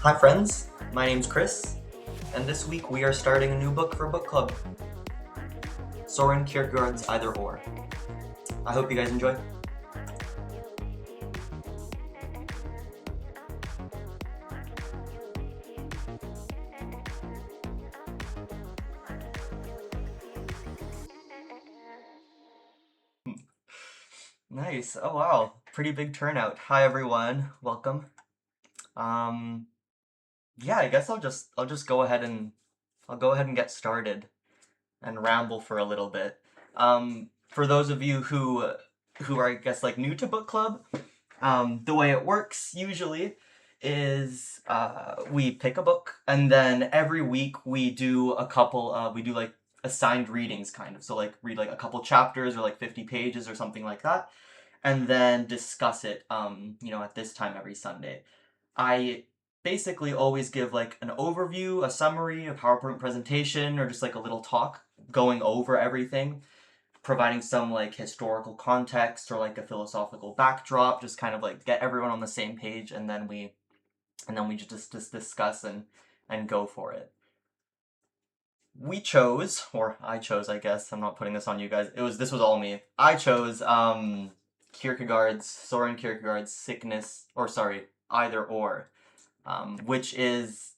Hi friends, my name's Chris, and this week we are starting a new book for book club, Soren Kierkegaard's Either Or. I hope you guys enjoy. Nice. Oh wow, pretty big turnout. Hi everyone, welcome. Um, yeah, I guess I'll just go ahead and get started and ramble for a little bit. For those of you who are I guess like new to book club, the way it works usually is we pick a book and then every week we do like assigned readings kind of. So like read like a couple chapters or like 50 pages or something like that and then discuss it at this time every Sunday. I basically always give like an overview, a summary, a PowerPoint presentation, or just like a little talk going over everything, providing some like historical context or like a philosophical backdrop, just kind of like get everyone on the same page, and then we just discuss and go for it. We chose, or I chose, I guess. I'm not putting this on you guys. This was all me. I chose Soren Kierkegaard's Sickness, or sorry, Either Or, which is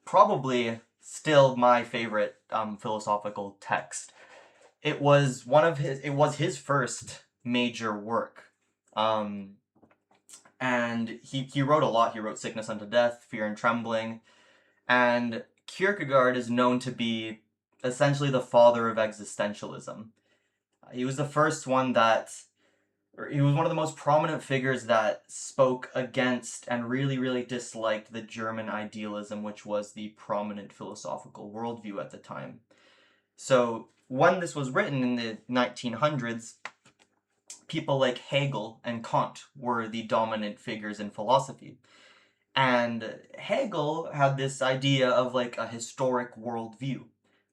probably still my favorite philosophical text. It was his first major work. Um, and he wrote a lot. He wrote Sickness Unto Death, Fear and Trembling, and Kierkegaard is known to be essentially the father of existentialism. He was the first one that, or he was one of the most prominent figures that spoke against and really, really disliked the German idealism, which was the prominent philosophical worldview at the time. So when this was written in the 1900s, people like Hegel and Kant were the dominant figures in philosophy. And Hegel had this idea of like a historic worldview,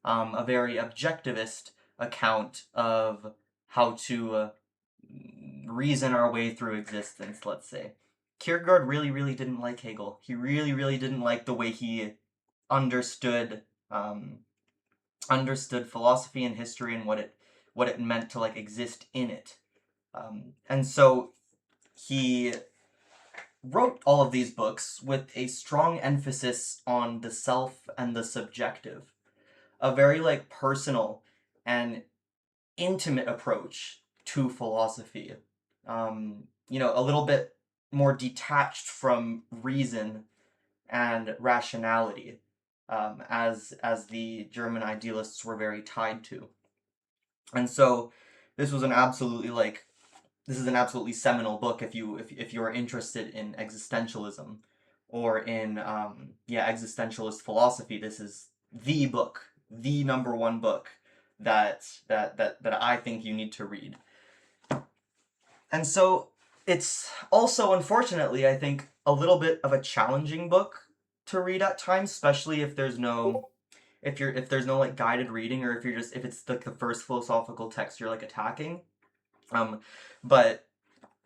a very objectivist account of how to reason our way through existence, let's say. Kierkegaard really, really didn't like Hegel. He really, really didn't like the way he understood um, understood philosophy and history and what it meant to like exist in it. And so he wrote all of these books with a strong emphasis on the self and the subjective, a very like personal and intimate approach to philosophy. A little bit more detached from reason and rationality, as the German idealists were very tied to. And so this was an absolutely like this is an absolutely seminal book if you are interested in existentialism or in existentialist philosophy. This is the book, the number one book that I think you need to read. And so it's also, unfortunately, I think, a little bit of a challenging book to read at times, especially if there's no like guided reading, or if it's like the first philosophical text you're like attacking. Um, but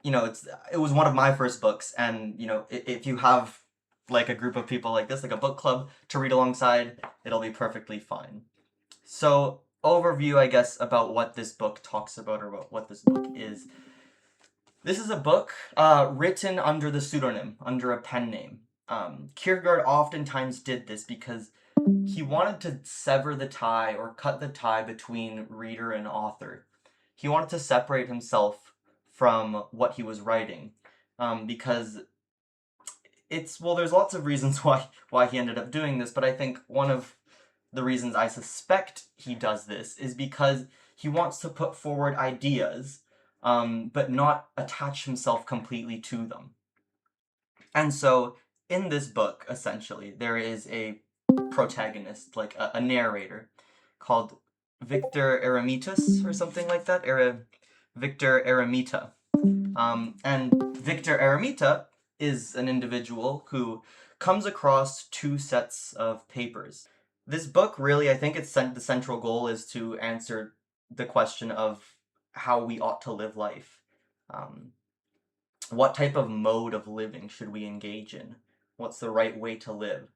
it was one of my first books, and if you have like a group of people like this, like a book club to read alongside, it'll be perfectly fine. So, overview, I guess, about what this book talks about, or about what this book is. This is a book written under the pseudonym, under a pen name. Kierkegaard oftentimes did this because he wanted to sever the tie or cut the tie between reader and author. He wanted to separate himself from what he was writing, because there's lots of reasons why he ended up doing this, but I think one of the reasons I suspect he does this is because he wants to put forward ideas, but not attach himself completely to them. And so, in this book, essentially, there is a protagonist, like a narrator, called Victor Eremitus or something like that. Victor Eremita. And Victor Eremita is an individual who comes across two sets of papers. This book really, I think the central goal is to answer the question of how we ought to live life. Um, what type of mode of living should we engage in? what's the right way to live.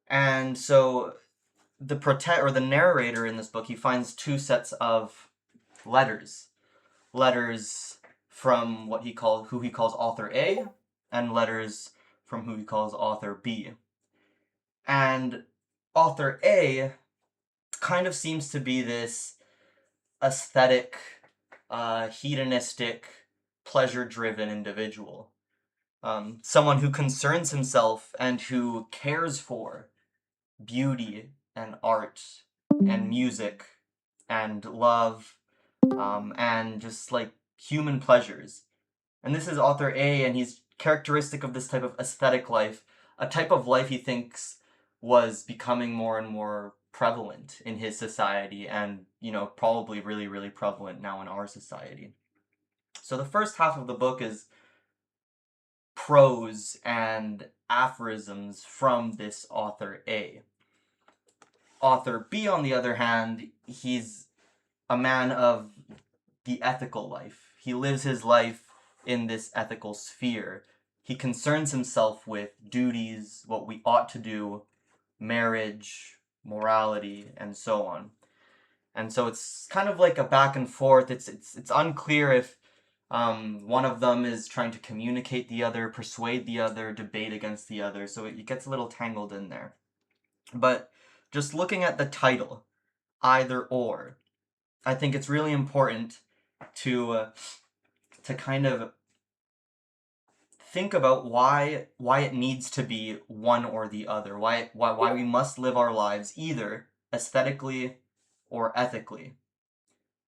And so the narrator in this book, he finds two sets of letters from who he calls author A, and letters from who he calls author B. And author A kind of seems to be this aesthetic, hedonistic, pleasure-driven individual. Someone who concerns himself and who cares for beauty and art and music and love, and just like human pleasures. And this is author A, and he's characteristic of this type of aesthetic life, a type of life he thinks was becoming more and more prevalent in his society, and, probably really, really prevalent now in our society. So the first half of the book is prose and aphorisms from this author A. Author B, on the other hand, he's a man of the ethical life. He lives his life in this ethical sphere. He concerns himself with duties, what we ought to do, marriage, morality, and so on. And so it's kind of like a back and forth. It's unclear if one of them is trying to communicate the other, persuade the other, debate against the other. So it gets a little tangled in there. But just looking at the title, either or, I think it's really important to kind of think about why it needs to be one or the other. Why we must live our lives either aesthetically or ethically.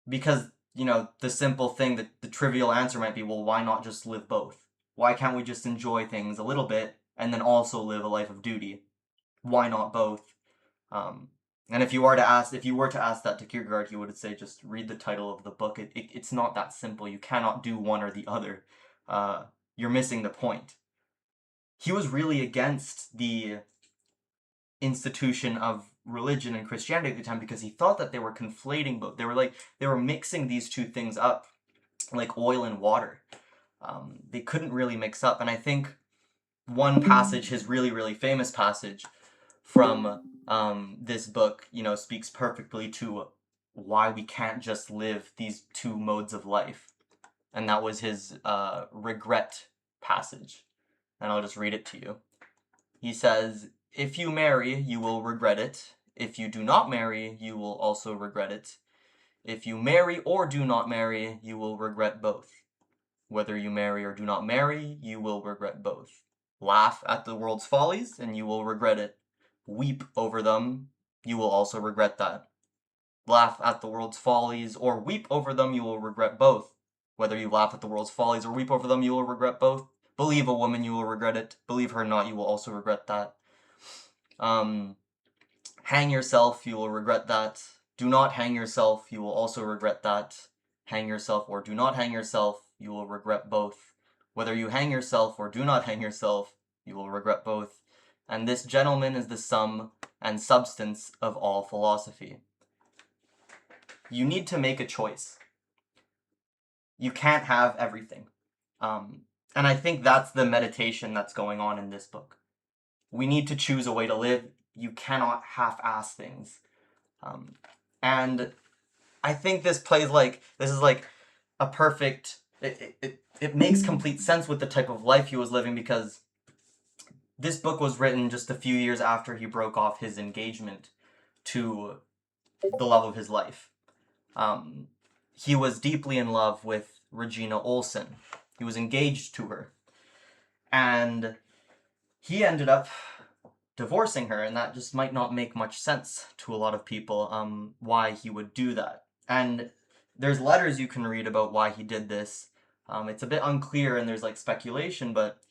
Because, the simple thing, that the trivial answer might be, well, why not just live both? Why can't we just enjoy things a little bit and then also live a life of duty? Why not both? And if you were to ask that to Kierkegaard, he would say, just read the title of the book. It's not that simple. You cannot do one or the other. You're missing the point. He was really against the institution of religion and Christianity at the time because he thought that they were conflating both. They were mixing these two things up like oil and water. They couldn't really mix up. And I think one passage, his really, really famous passage from this book, speaks perfectly to why we can't just live these two modes of life. And that was his regret passage. And I'll just read it to you. He says, "If you marry, you will regret it. If you do not marry, you will also regret it. If you marry or do not marry, you will regret both. Whether you marry or do not marry, you will regret both. Laugh at the world's follies, and you will regret it. Weep over them, you will also regret that. Laugh at the world's follies or weep over them, you will regret both. Whether you laugh at the world's follies or weep over them, you will regret both. Believe a woman, you will regret it. Believe her not, you will also regret that. Hang yourself, you will regret that. Do not hang yourself, you will also regret that. Hang yourself or do not hang yourself, you will regret both. Whether you hang yourself or do not hang yourself, you will regret both. And this, gentleman, is the sum and substance of all philosophy." You need to make a choice. You can't have everything. And I think that's the meditation that's going on in this book. We need to choose a way to live. You cannot half-ass things. And I think this is like a perfect, it makes complete sense with the type of life he was living, because this book was written just a few years after he broke off his engagement to the love of his life. He was deeply in love with Regina Olsen. He was engaged to her. And he ended up divorcing her, and that just might not make much sense to a lot of people, why he would do that. And there's letters you can read about why he did this. It's a bit unclear, and there's like speculation, but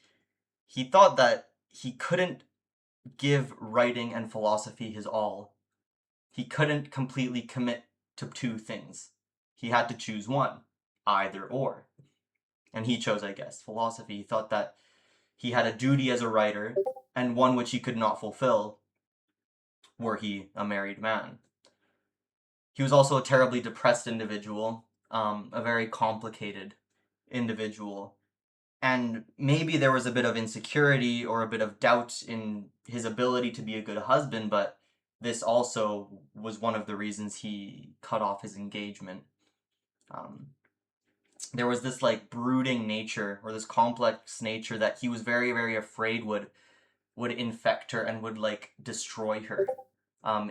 he thought that he couldn't give writing and philosophy his all. He couldn't completely commit to two things. He had to choose one, either or. And he chose, I guess, philosophy. He thought that he had a duty as a writer, and one which he could not fulfill were he a married man. He was also a terribly depressed individual, a very complicated individual. And maybe there was a bit of insecurity or a bit of doubt in his ability to be a good husband, but this also was one of the reasons he cut off his engagement. Um, there was this like brooding nature or this complex nature that he was very, very afraid would infect her and would like destroy her.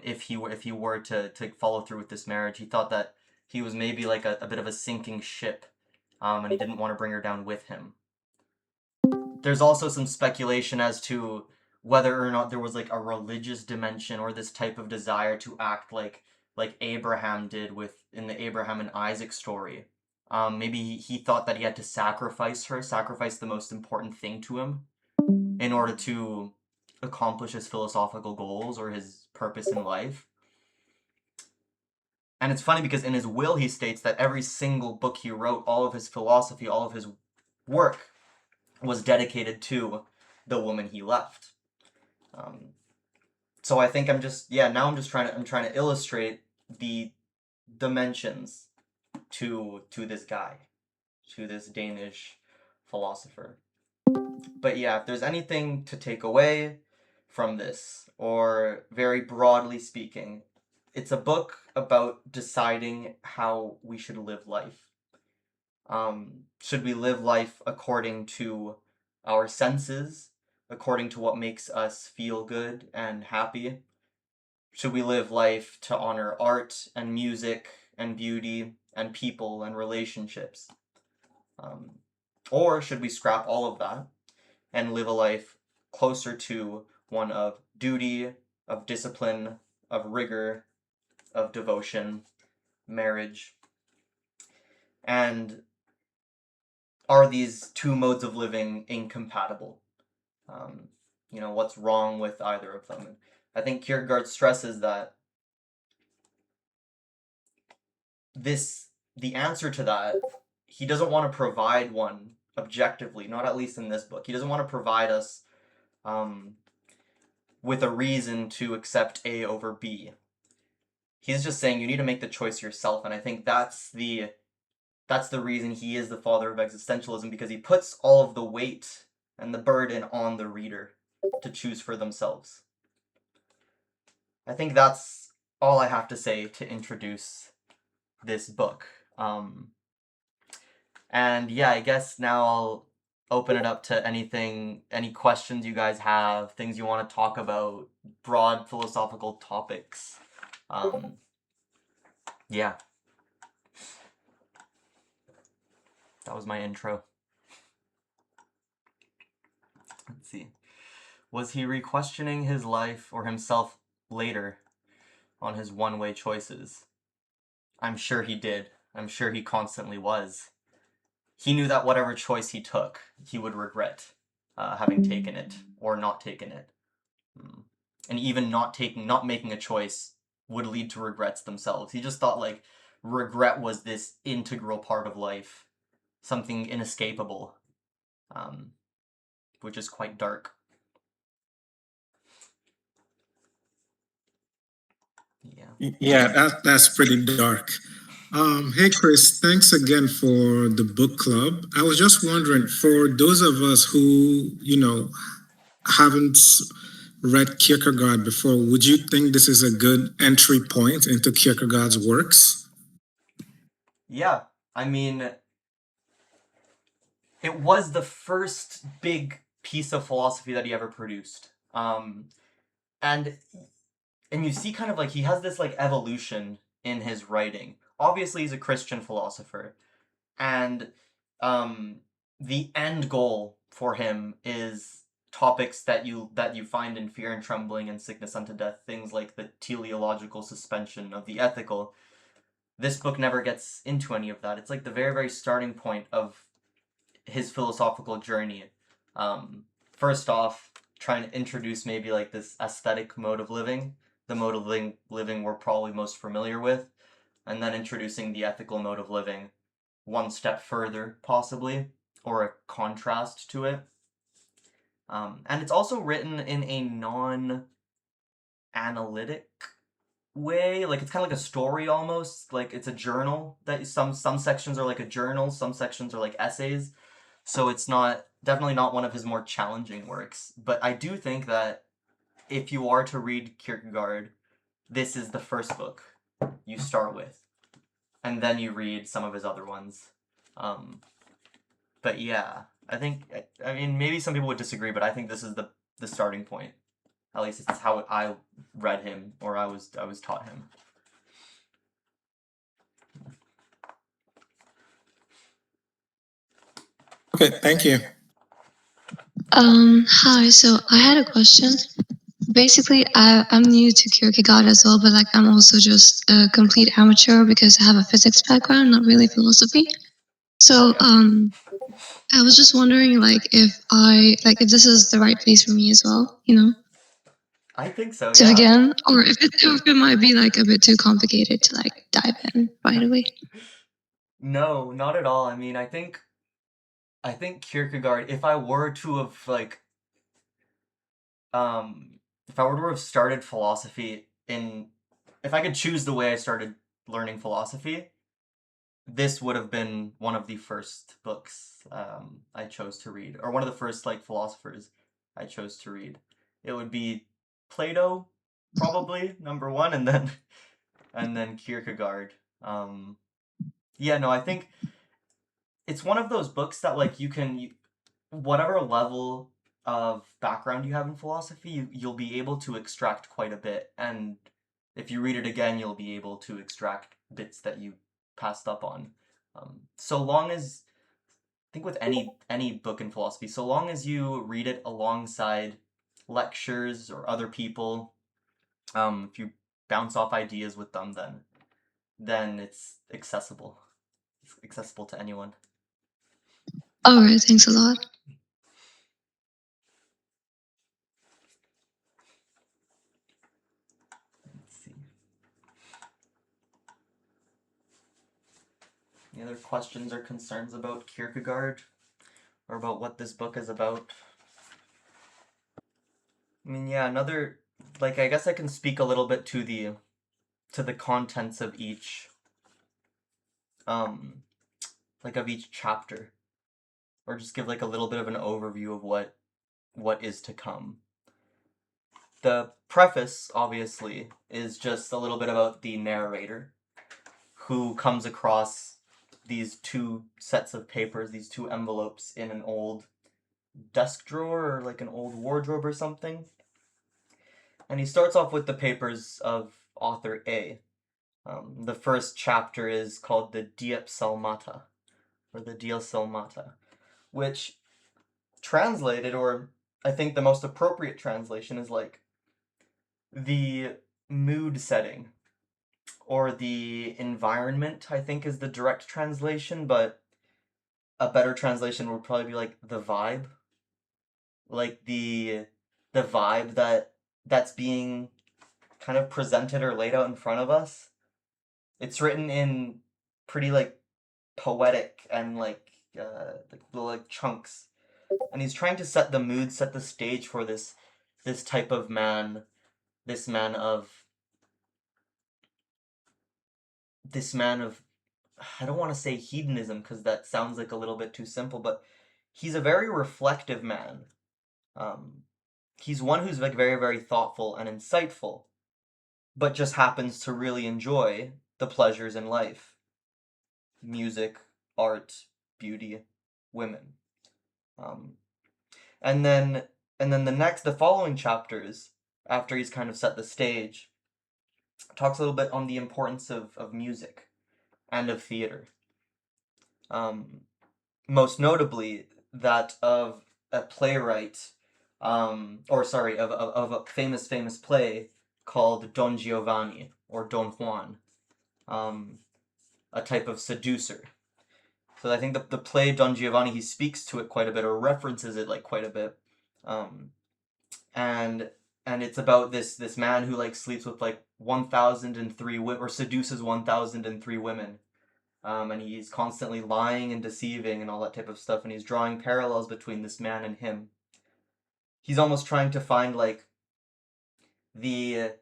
If he were to follow through with this marriage, he thought that he was maybe like a bit of a sinking ship, and he didn't want to bring her down with him. There's also some speculation as to whether or not there was like a religious dimension or this type of desire to act like Abraham did with in the Abraham and Isaac story. Maybe he thought that he had to sacrifice her, sacrifice the most important thing to him in order to accomplish his philosophical goals or his purpose in life. And it's funny because in his will he states that every single book he wrote, all of his philosophy, all of his work was dedicated to the woman he left. Um, so I think now I'm trying to illustrate the dimensions to this guy, to this Danish philosopher. But yeah, if there's anything to take away from this, or very broadly speaking, it's a book about deciding how we should live life. Should we live life according to our senses, according to what makes us feel good and happy? Should we live life to honor art and music and beauty and people and relationships? Um, or should we scrap all of that and live a life closer to one of duty, of discipline, of rigor, of devotion, marriage? And are these two modes of living incompatible? Um, what's wrong with either of them? And I think Kierkegaard stresses that the answer to that, he doesn't want to provide one objectively, not at least in this book. He doesn't want to provide us um, with a reason to accept A over B. He's just saying you need to make the choice yourself, and I think that's the reason he is the father of existentialism, because he puts all of the weight and the burden on the reader to choose for themselves. I think that's all I have to say to introduce this book. And yeah, I guess now I'll open it up to any questions you guys have, things you want to talk about, broad philosophical topics. Yeah, that was my intro. Let's see. Was he re-questioning his life or himself later on his one-way choices? I'm sure he did. I'm sure he constantly was. He knew that whatever choice he took, he would regret having taken it or not taken it. And even not making a choice would lead to regrets themselves. He just thought like regret was this integral part of life, something inescapable, which is quite dark. Yeah. Yeah, that's pretty dark. Hey, Chris, thanks again for the book club. I was just wondering, for those of us who, haven't read Kierkegaard before, would you think this is a good entry point into Kierkegaard's works? Yeah. I mean, it was the first big piece of philosophy that he ever produced. And you see kind of like he has this like evolution in his writing. Obviously, he's a Christian philosopher, and um, the end goal for him is topics that you find in Fear and Trembling and Sickness unto Death, things like the teleological suspension of the ethical. This book never gets into any of that. It's like the very, very starting point of his philosophical journey. First off, trying to introduce maybe like this aesthetic mode of living, the mode of living we're probably most familiar with, and then introducing the ethical mode of living one step further, possibly, or a contrast to it. And it's also written in a non-analytic way, like it's kind of like a story almost, like it's a journal that some sections are like a journal, some sections are like essays. So it's not definitely not one of his more challenging works. But I do think that if you are to read Kierkegaard, this is the first book you start with, and then you read some of his other ones. Um, but yeah, I think I mean maybe some people would disagree, but I think this is the starting point. At least it's how I read him or I was taught him. Okay, thank you. Hi, so I had a question. Basically, I'm new to Kierkegaard as well, but like I'm also just a complete amateur because I have a physics background, not really philosophy. So, I was just wondering if this is the right place for me as well, I think so, to yeah. begin, or if it might be like a bit too complicated to like dive in right away. No, not at all. I mean, I think Kierkegaard, um if I were to have started philosophy in if I could choose the way I started learning philosophy, this would have been one of the first books I chose to read, or one of the first like philosophers I chose to read. It would be Plato, probably number one, and then Kierkegaard. Um, yeah, no, I think it's one of those books that like whatever level of background you have in philosophy, you'll be able to extract quite a bit, and if you read it again, you'll be able to extract bits that you passed up on. So long as I think with any book in philosophy, so long as you read it alongside lectures or other people, if you bounce off ideas with them, then it's accessible. It's accessible to anyone. All right, thanks a lot. Let's see. Any other questions or concerns about Kierkegaard or about what this book is about? I mean, yeah, another like I guess I can speak a little bit to the contents of each um like of each chapter, or just give like a little bit of an overview of what is to come. The preface obviously is just a little bit about the narrator who comes across these two sets of papers, these two envelopes in an old desk drawer or like an old wardrobe or something. And he starts off with the papers of author A. The first chapter is called the Diepsalmata, or the Dielsalmata, which translated, or I think the most appropriate translation is like the mood setting or the environment, I think is the direct translation, but a better translation would probably be like the vibe. Like the vibe that's being kind of presented or laid out in front of us. It's written in pretty like poetic and like little like chunks, and he's trying to set the mood, set the stage for this type of man, this man of this man of I don't want to say hedonism because that sounds like a little bit too simple, but he's a very reflective man. Um, he's one who's like very very thoughtful and insightful, but just happens to really enjoy the pleasures in life: music, art, beauty, women. Um, and then the following chapters, after he's kind of set the stage, talks a little bit on the importance of music and of theater. Um, Most notably that of a playwright, or sorry, of a famous play called Don Giovanni or Don Juan, um, a type of seducer. So I think the play Don Giovanni, he speaks to it quite a bit or references it like quite a bit, um, and it's about this man who like sleeps with like 1,003 women or seduces 1,003 women, and he's constantly lying and deceiving and all that type of stuff, and he's drawing parallels between this man and him. He's almost trying to find like the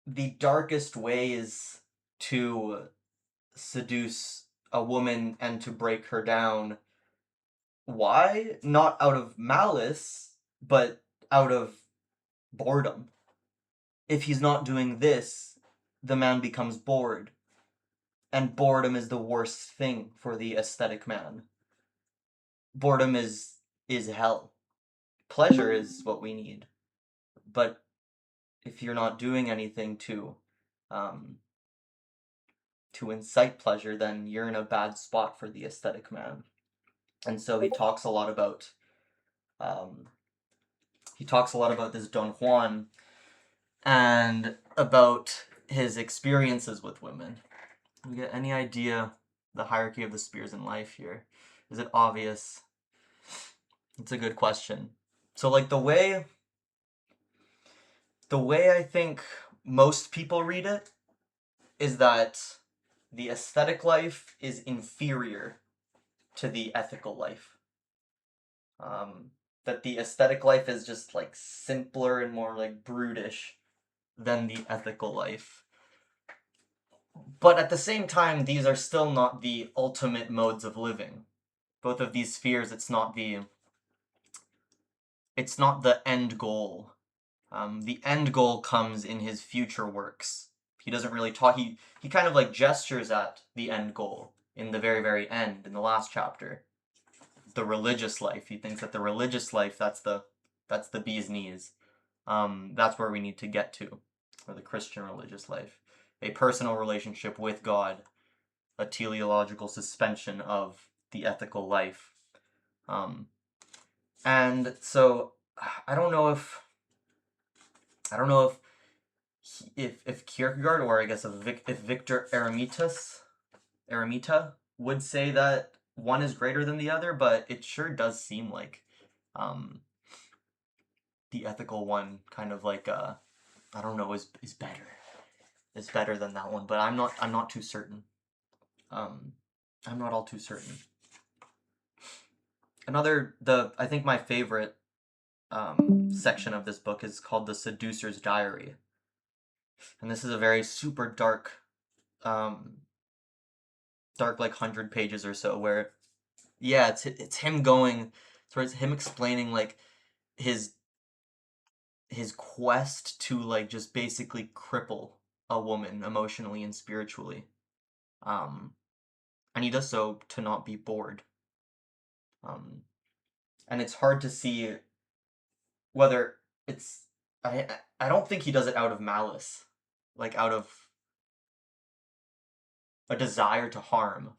the darkest ways to seduce a woman and to break her down Why? Not out of malice, but out of boredom. If he's not doing this, the man becomes bored. And boredom is the worst thing for the aesthetic man. Boredom is hell. Pleasure is what we need. But if you're not doing anything um, to incite pleasure, then you're in a bad spot for the aesthetic man. And so he talks a lot about this Don Juan and about his experiences with women. You get any idea the hierarchy of the spheres in life here? Is it obvious? It's a good question. So like the way I think most people read it is that the aesthetic life is inferior to the ethical life. That the aesthetic life is just like simpler and more like brutish than the ethical life. But at the same time, these are still not the ultimate modes of living. Both of these spheres, it's not the end goal. The end goal comes in his future works. He doesn't really talk. He kind of like gestures at the end goal in the very, very end, in the last chapter. The religious life. He thinks that the religious life, that's the bee's knees. That's where we need to get to, or the Christian religious life. A personal relationship with God, a teleological suspension of the ethical life. And so I don't know if Kierkegaard, or I guess if Victor Eremita would say that one is greater than the other, but it sure does seem like the ethical one kind of like I don't know, is better. Is better than that one, but I'm not too certain. I'm not all too certain. I think my favorite section of this book is called The Seducer's Diary. And this is a very super dark like 100 pages or so, where it's him going towards him explaining like his quest to like just basically cripple a woman emotionally and spiritually. And he does so to not be bored. And it's hard to see whether it's I don't think he does it out of malice, like out of a desire to harm,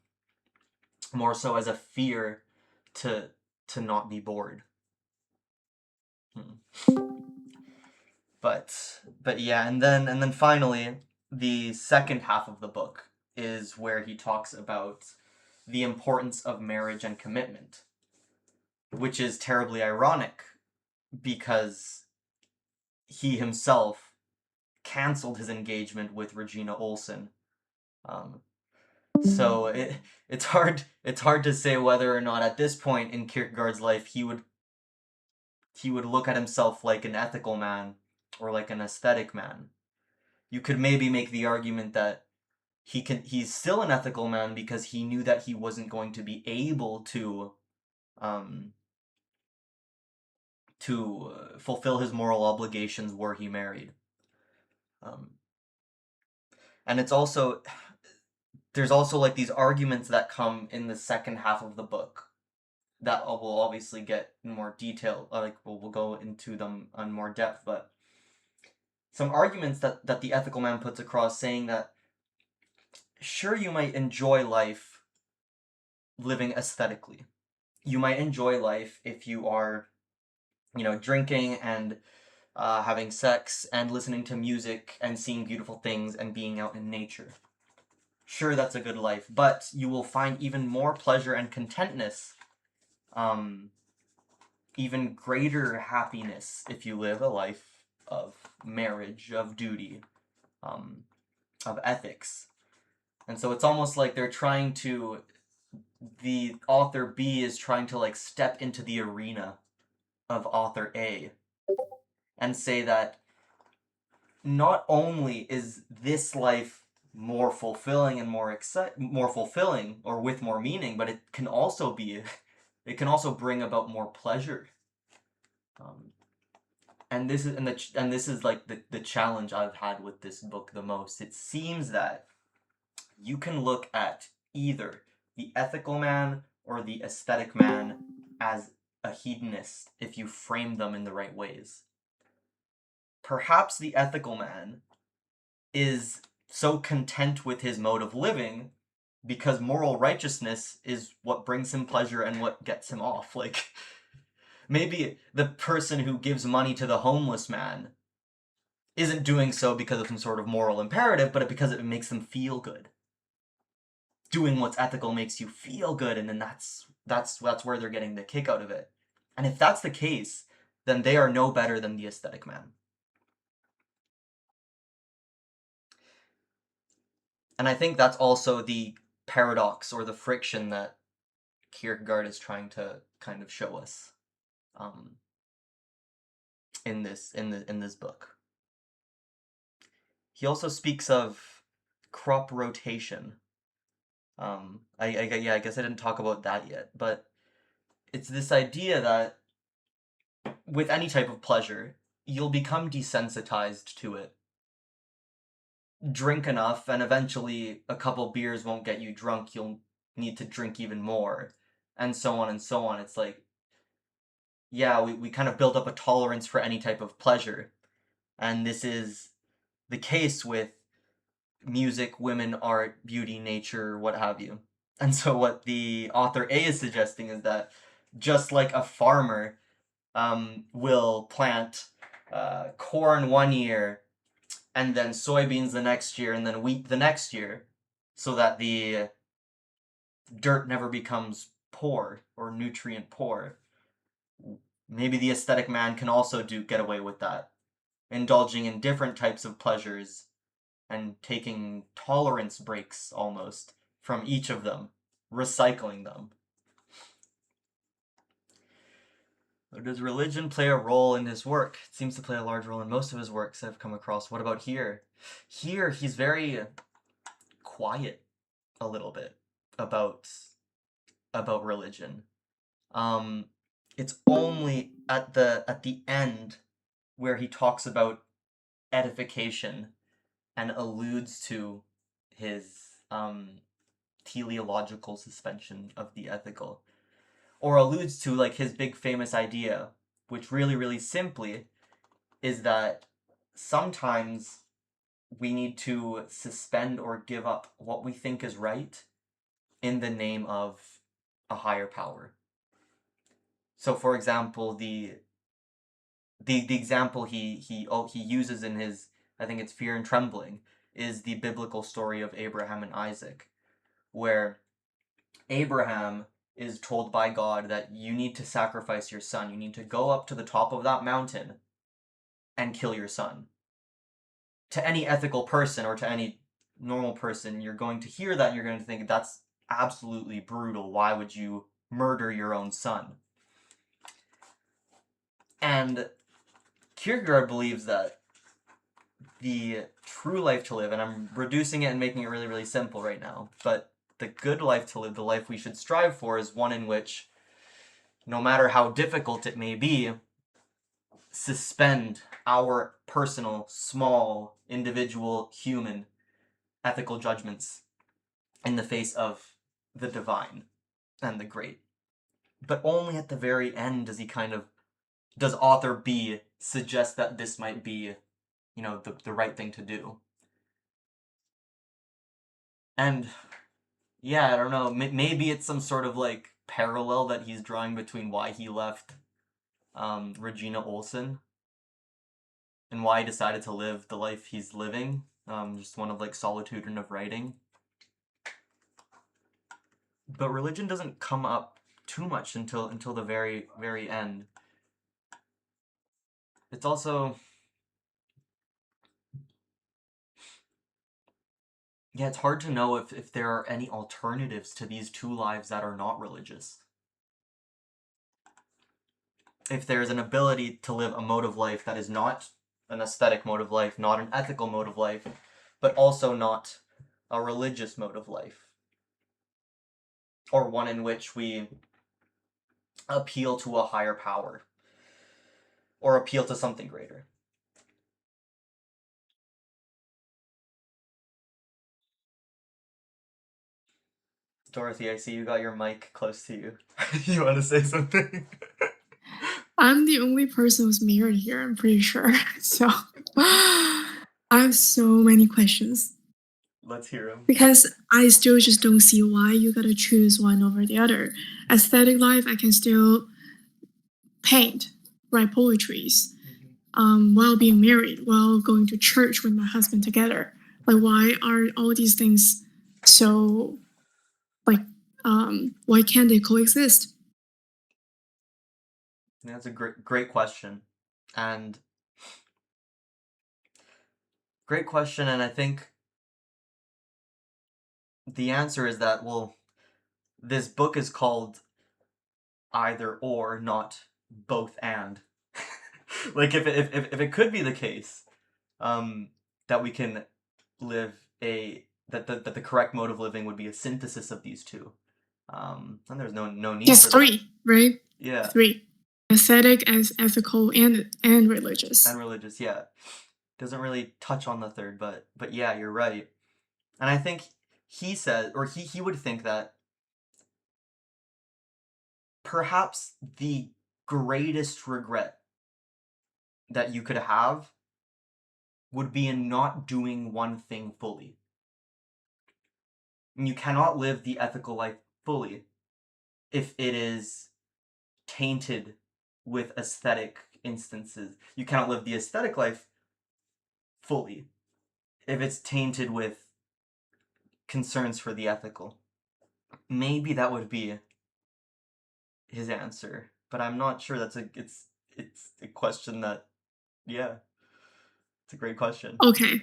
more so as a fear to not be bored. But yeah, and then finally, the second half of the book is where he talks about the importance of marriage and commitment, which is terribly ironic because he himself canceled his engagement with Regina Olsen. So it's hard to say whether or not at this point in Kierkegaard's life he would look at himself like an ethical man or like an aesthetic man. You could maybe make the argument that he's still an ethical man because he knew that he wasn't going to be able to fulfill his moral obligations were he married. And there's also like these arguments that come in the second half of the book that we'll obviously get in more detail, like we'll go into them in more depth, but some arguments that the ethical man puts across, saying that sure, you might enjoy life living aesthetically. You might enjoy life if you are, drinking and having sex and listening to music and seeing beautiful things and being out in nature. Sure, that's a good life, but you will find even more pleasure and contentness, even greater happiness if you live a life of marriage, of duty, of ethics. And so it's almost like the author B is trying to like step into the arena of author A and say that not only is this life more fulfilling and more fulfilling or with more meaning, but it can also be it can also bring about more pleasure. And this is like the challenge I've had with this book the most. It seems that you can look at either the ethical man or the aesthetic man as a hedonist if you frame them in the right ways. Perhaps the ethical man is so content with his mode of living because moral righteousness is what brings him pleasure and what gets him off. Like, maybe the person who gives money to the homeless man isn't doing so because of some sort of moral imperative, but because it makes them feel good. Doing what's ethical makes you feel good, and then that's where they're getting the kick out of it. And if that's the case, then they are no better than the aesthetic man. And I think that's also the paradox or the friction that Kierkegaard is trying to kind of show us in this book. He also speaks of crop rotation. I guess I didn't talk about that yet, but it's this idea that with any type of pleasure, you'll become desensitized to it. Drink enough, and eventually a couple beers won't get you drunk. You'll need to drink even more, and so on and so on. It's like, yeah, we kind of build up a tolerance for any type of pleasure. And this is the case with music, women, art, beauty, nature, what have you. And so what the author A is suggesting is that just like a farmer will plant corn one year and then soybeans the next year and then wheat the next year, so that the dirt never becomes poor or nutrient poor, maybe the aesthetic man can also get away with that, indulging in different types of pleasures and taking tolerance breaks almost from each of them, recycling them. Does religion play a role in his work? It seems to play a large role in most of his works I've come across. What about here? Here, he's very quiet a little bit about religion. It's only at the end where he talks about edification and alludes to his teleological suspension of the ethical, or alludes to like his big famous idea, which really simply is that sometimes we need to suspend or give up what we think is right in the name of a higher power. So for example, the example he uses in his, I think it's Fear and Trembling, is the biblical story of Abraham and Isaac, where Abraham is told by God that you need to sacrifice your son. You need to go up to the top of that mountain and kill your son. To any ethical person or to any normal person, you're going to hear that and you're going to think that's absolutely brutal. Why would you murder your own son? And Kierkegaard believes that the true life to live, and I'm reducing it and making it really simple right now, but the good life to live, the life we should strive for, is one in which, no matter how difficult it may be, suspend our personal, small, individual, human ethical judgments in the face of the divine and the great. But only at the very end does author B suggest that this might be, the right thing to do. And yeah, I don't know, maybe it's some sort of like parallel that he's drawing between why he left Regina Olsen and why he decided to live the life he's living, just one of like solitude and of writing. But religion doesn't come up too much until the very end. It's also, yeah, it's hard to know if there are any alternatives to these two lives that are not religious. If there's an ability to live a mode of life that is not an aesthetic mode of life, not an ethical mode of life, but also not a religious mode of life. Or one in which we appeal to a higher power or appeal to something greater. Dorothy, I see you got your mic close to you. You want to say something? I'm the only person who's married here, I'm pretty sure. So I have so many questions. Let's hear them. Because I still just don't see why you gotta choose one over the other. Aesthetic life, I can still paint, write poetries, while being married, while going to church with my husband together. Like, why are all these things so, like, why can't they coexist? That's a great question. And great question, and I think the answer is that, well, this book is called Either or, not both and. Like, if it could be the case, that we can live that the correct mode of living would be a synthesis of these two, and there's no need Yes, for three, right? Yeah. Three. Aesthetic, as ethical, and religious. And religious, yeah. Doesn't really touch on the third, but yeah, you're right. And I think he said, or he would think that perhaps the greatest regret that you could have would be in not doing one thing fully. And you cannot live the ethical life fully if it is tainted with aesthetic instances. You cannot live the aesthetic life fully if it's tainted with concerns for the ethical. Maybe that would be his answer, but I'm not sure. It's a question that, yeah, it's a great question. Okay,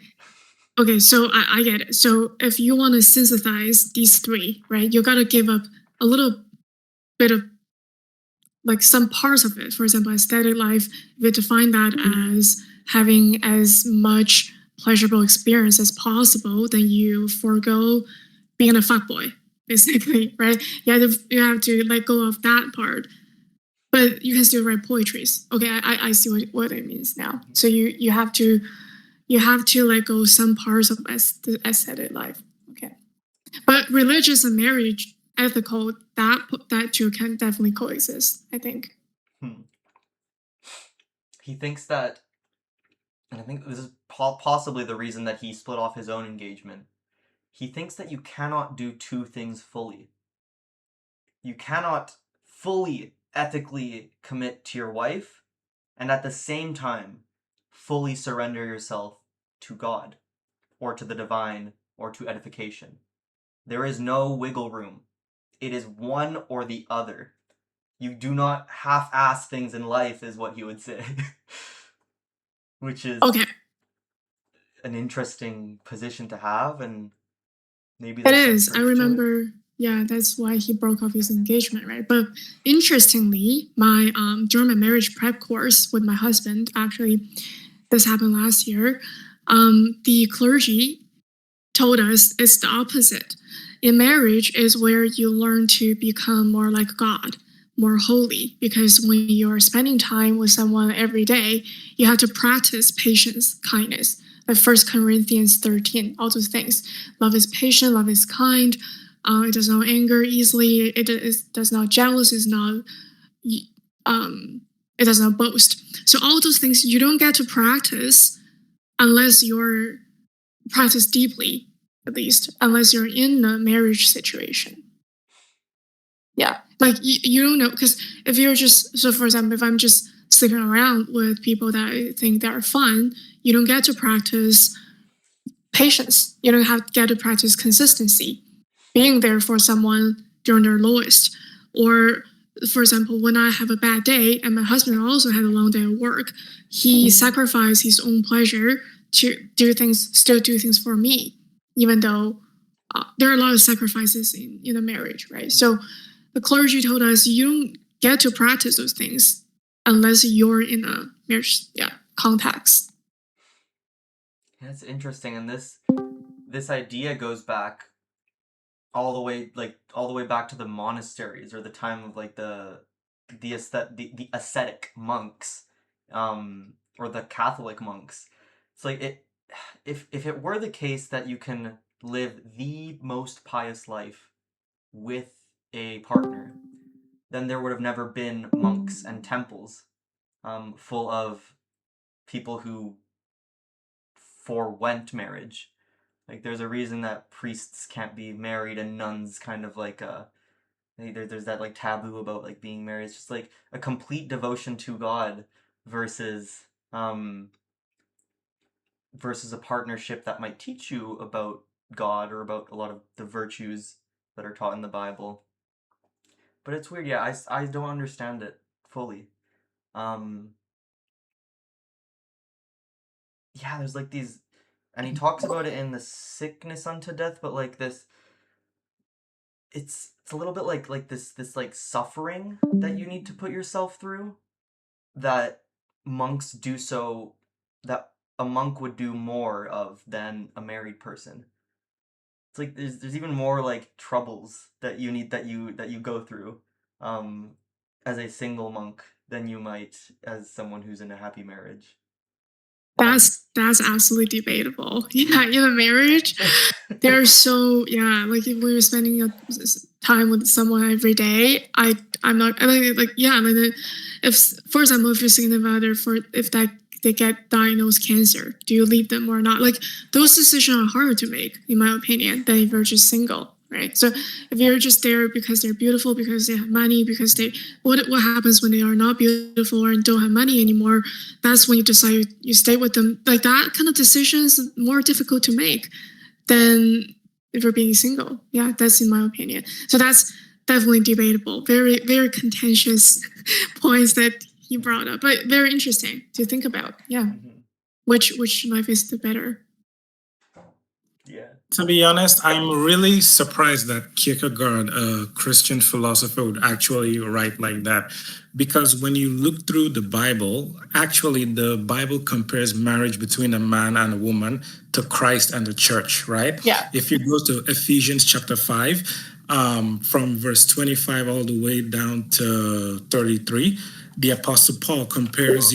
so I get it. So if you want to synthesize these three, right, you got to give up a little bit of, like, some parts of it. For example, aesthetic life, if you define that as having as much pleasurable experience as possible, then you forego being a fuckboy, basically, right? You have to let go of that part. But you can still write poetries. Okay, I see what it means now. So you have to let go some parts of the aesthetic life. Okay, but religious and marriage, ethical, that two can definitely coexist, I think. He thinks that, and I think this is possibly the reason that he split off his own engagement. He thinks that you cannot do two things fully. You cannot fully ethically commit to your wife and at the same time fully surrender yourself to God or to the divine or to edification. There is no wiggle room. It is one or the other. You do not half-ass things in life, is what he would say. Which is Okay, an interesting position to have, and maybe it there's some is. truth I to it. remember. Yeah, that's why he broke off his engagement, right? But interestingly, my during my marriage prep course with my husband, actually, this happened last year. The clergy told us it's the opposite. In marriage is where you learn to become more like God, more holy, because when you're spending time with someone every day, you have to practice patience, kindness. Like 1 Corinthians 13, all those things. Love is patient, love is kind. It does not anger easily. It does not jealous. It does not boast. So all those things you don't get to practice unless you're practice deeply, at least, unless you're in a marriage situation. Yeah, like you don't know, because if you're just, so for example, if I'm just sleeping around with people that I think that are fun, you don't get to practice patience. You don't get to practice consistency, being there for someone during their lowest. Or, for example, when I have a bad day and my husband also had a long day at work, he sacrificed his own pleasure to still do things for me, even though there are a lot of sacrifices in a marriage, right? So the clergy told us you don't get to practice those things unless you're in a marriage, context. That's interesting, and this idea goes back all the way back to the monasteries, or the time of like the the ascetic monks, or the Catholic monks. It's like if it were the case that you can live the most pious life with a partner, then there would have never been monks and temples full of people who forwent marriage. Like, there's a reason that priests can't be married and nuns kind of like there's that like taboo about like being married. It's just like a complete devotion to God versus versus a partnership that might teach you about God or about a lot of the virtues that are taught in the Bible. But it's weird, yeah, I don't understand it fully. Yeah, there's like these, and he talks about it in the sickness unto death, but like this, it's a little bit like this like suffering that you need to put yourself through, that monks do so, that a monk would do more of than a married person. It's like there's even more like troubles that you need that you go through as a single monk than you might as someone who's in a happy marriage. That's absolutely debatable. Yeah, in a marriage, they're so like if we were spending time with someone every day, I'm not like if for example if you're significant other if they get diagnosed cancer, do you leave them or not? Like those decisions are harder to make, in my opinion, than if you're just single, right? So if you're just there because they're beautiful, because they have money, because they what happens when they are not beautiful or don't have money anymore? That's when you decide you stay with them. Like that kind of decision is more difficult to make than if you're being single. Yeah, that's in my opinion. So that's definitely debatable. Very, very contentious points that he brought up, but very interesting to think about. Yeah, which life is the better? Yeah. To be honest, I'm really surprised that Kierkegaard, a Christian philosopher, would actually write like that. Because when you look through the Bible, actually the Bible compares marriage between a man and a woman to Christ and the church, right? Yeah. If you go to Ephesians chapter 5, from verse 25 all the way down to 33, the Apostle Paul compares,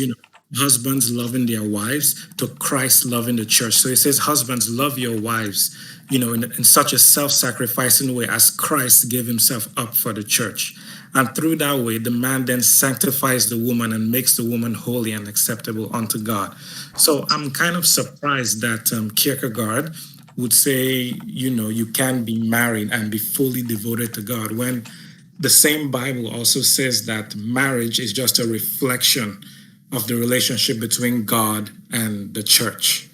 husbands loving their wives to Christ loving the church. So he says, husbands, love your wives, in such a self-sacrificing way as Christ gave himself up for the church. And through that way, the man then sanctifies the woman and makes the woman holy and acceptable unto God. So I'm kind of surprised that Kierkegaard would say, you can be married and be fully devoted to God, when the same Bible also says that marriage is just a reflection of the relationship between God and the church.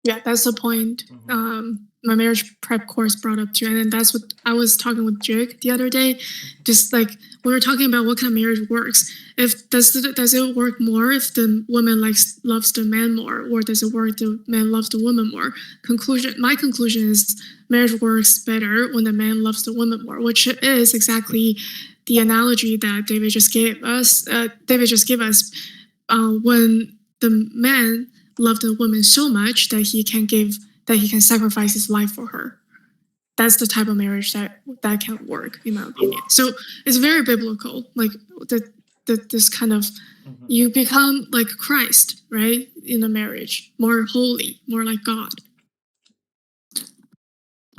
Yeah, that's the point. My marriage prep course brought up too, and then that's what I was talking with Jake the other day. Just like we were talking about what kind of marriage works. If does it work more if the woman loves the man more, or does it work the man loves the woman more? My conclusion is marriage works better when the man loves the woman more, which is exactly the analogy that David just gave us. When the man loved the woman so much that he can sacrifice his life for her. That's the type of marriage that can work, in my opinion. So it's very biblical. Like this kind of you become like Christ, right? In a marriage, more holy, more like God.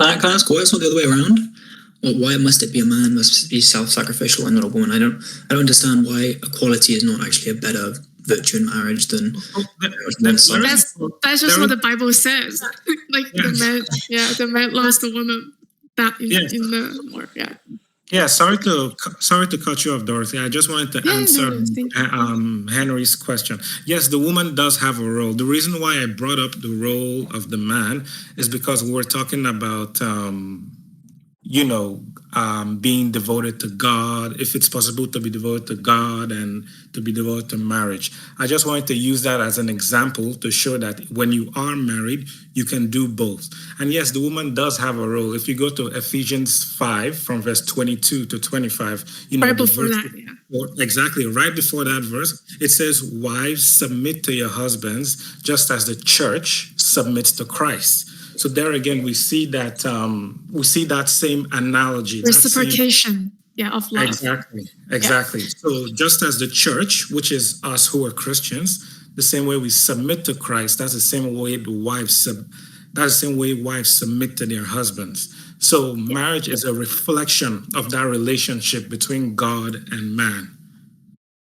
Can I ask why it's not the other way around? Why must it be a man must be self-sacrificial and not a woman? I don't understand why equality is not actually a better virtue in marriage than that's just what the Bible says. Like the man loves the woman in the more. Yeah, sorry to cut you off, Dorothy. I just wanted to answer Henry's question. Yes, the woman does have a role. The reason why I brought up the role of the man is because we're talking about being devoted to God, if it's possible to be devoted to God and to be devoted to marriage. I just wanted to use that as an example to show that when you are married, you can do both. And yes, the woman does have a role. If you go to Ephesians 5 from verse 22 to 25, right before that, exactly, right before that verse, it says, wives, submit to your husbands, just as the church submits to Christ. So there again, we see that same analogy, reciprocation. of love. Exactly. So just as the church, which is us who are Christians, the same way we submit to Christ, that's the same way wives submit to their husbands. So marriage is a reflection of that relationship between God and man.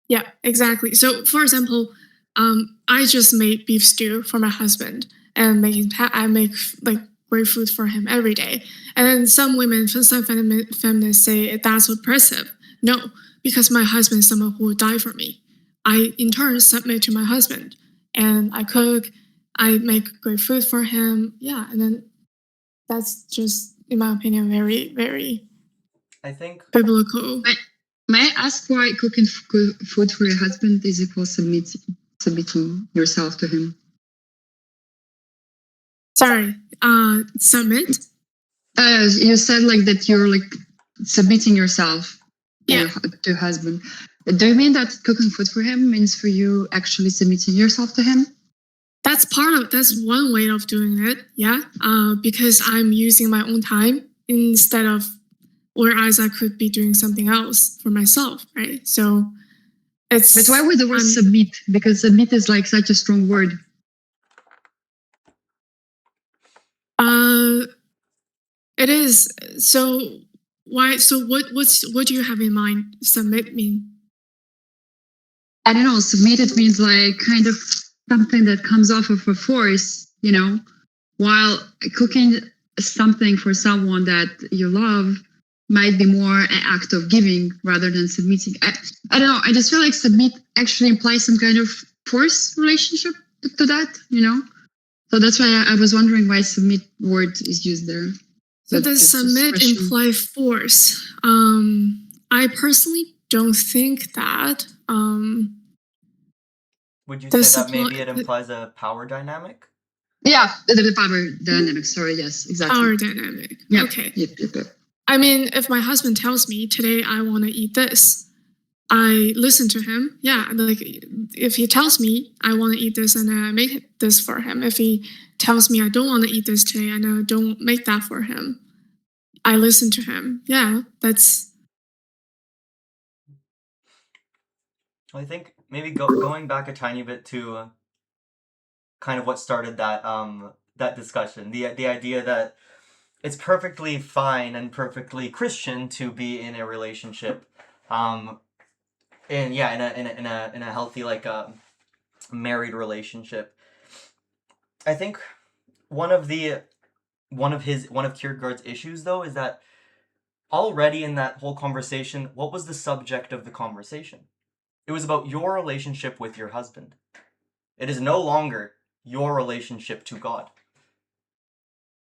Yeah, exactly. So, for example, I just made beef stew for my husband, and I make like great food for him every day. And then some feminists say that's oppressive. No, because my husband is someone who would die for me. I in turn submit to my husband, and I cook. I make great food for him. Yeah, and then that's just, in my opinion, very, very I think biblical. May I ask why cooking food for your husband is equal submitting yourself to him? Sorry, submit? You said like that you're like submitting yourself Yeah. to husband. Do you mean that cooking food for him means for you actually submitting yourself to him? That's one way of doing it, yeah. Because I'm using my own time instead of, whereas I could be doing something else for myself, right? So it's. But why would the word submit? Because submit is like such a strong word. It is. So why? So what do you have in mind? Submit mean? I don't know. Submit, it means like kind of something that comes off of a force, you know. While cooking something for someone that you love might be more an act of giving rather than submitting. I don't know. I just feel like submit actually implies some kind of force relationship to that, you know. So that's why I was wondering why submit word is used there. So does submit imply force? I personally don't think that. Would you say that maybe it implies a power dynamic? Yeah, the power dynamic. Sorry, yes, exactly. Power dynamic. Yeah. Okay. Yep. I mean, if my husband tells me today I want to eat this, I listen to him. Yeah, like if he tells me I want to eat this, and I make this for him. If he tells me I don't want to eat this today, and I don't make that for him, I listen to him. Yeah, that's. I think maybe going back a tiny bit to kind of what started that that discussion, the idea that it's perfectly fine and perfectly Christian to be in a relationship, and in a healthy like married relationship. I think one of Kierkegaard's issues though is that already in that whole conversation, what was the subject of the conversation? It was about your relationship with your husband. It is no longer your relationship to God.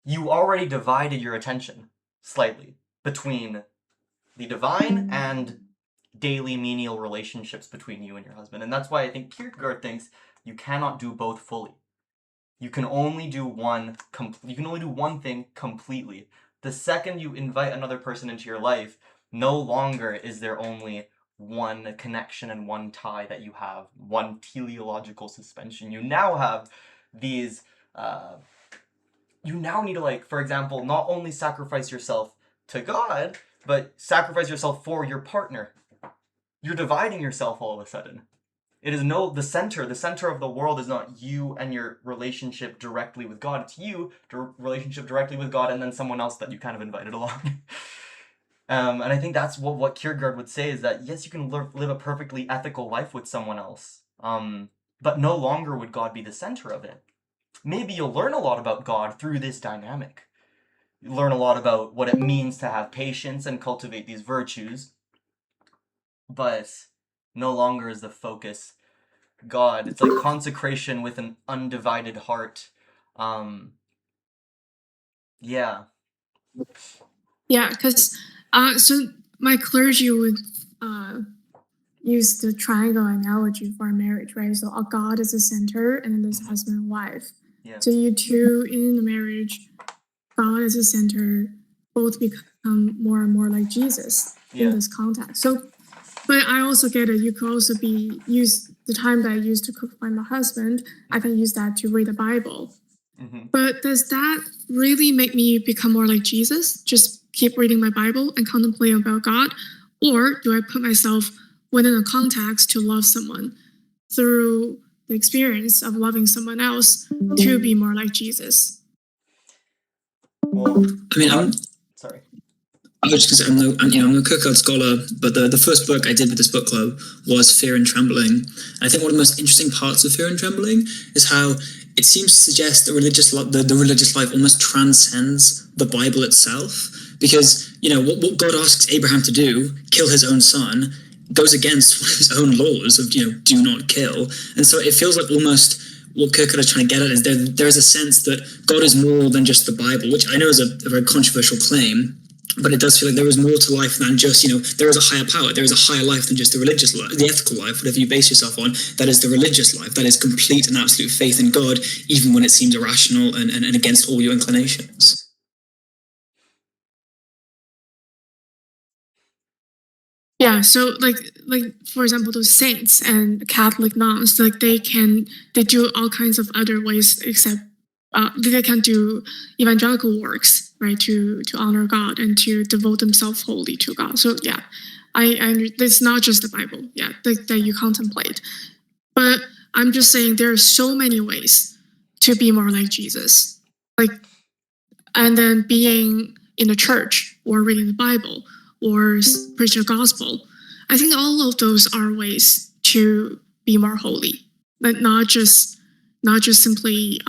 You already divided your attention slightly between the divine and daily menial relationships between you and your husband. And that's why I think Kierkegaard thinks you cannot do both fully. You can only do one thing completely. The second you invite another person into your life, no longer is there only one connection and one tie that you have, one teleological suspension. You now have these you now need to, like, for example, not only sacrifice yourself to God, but sacrifice yourself for your partner. You're dividing yourself all of a sudden. It is the center of the world is not you and your relationship directly with God. It's you, relationship directly with God, and then someone else that you kind of invited along. And I think that's what Kierkegaard would say is that, yes, you can live a perfectly ethical life with someone else, but no longer would God be the center of it. Maybe you'll learn a lot about God through this dynamic. You learn a lot about what it means to have patience and cultivate these virtues, but no longer is the focus God. It's like consecration with an undivided heart. Yeah. Yeah, because so my clergy would use the triangle analogy for marriage, right? So God is the center, and then there's husband and wife. Yeah. So you two in the marriage, God is the center, both become more and more like Jesus in this context. So, but I also get it. You could also use the time that I used to cook for my husband. I can use that to read the Bible. Mm-hmm. But does that really make me become more like Jesus? Just keep reading my Bible and contemplate about God? Or do I put myself within a context to love someone through the experience of loving someone else to be more like Jesus? Well, I mean, sorry. I was just going to say, I'm no Kierkegaard scholar, but the first book I did with this book club was Fear and Trembling. And I think one of the most interesting parts of Fear and Trembling is how it seems to suggest that the religious life almost transcends the Bible itself. Because, what God asks Abraham to do, kill his own son, goes against his own laws of, do not kill. And so it feels like almost what Kierkegaard is trying to get at is there is a sense that God is more than just the Bible, which I know is a very controversial claim. But it does feel like there is more to life than just, there is a higher power. There is a higher life than just the religious life, the ethical life, whatever you base yourself on. That is the religious life. That is complete and absolute faith in God, even when it seems irrational and against all your inclinations. Yeah, so like for example, those saints and Catholic nuns, like they do all kinds of other ways except they can do evangelical works, right, to honor God and to devote themselves wholly to God. So yeah, it's not just the Bible, yeah, that you contemplate. But I'm just saying there are so many ways to be more like Jesus, and then being in a church or reading the Bible or preaching the gospel. I think all of those are ways to be more holy, but not just simply.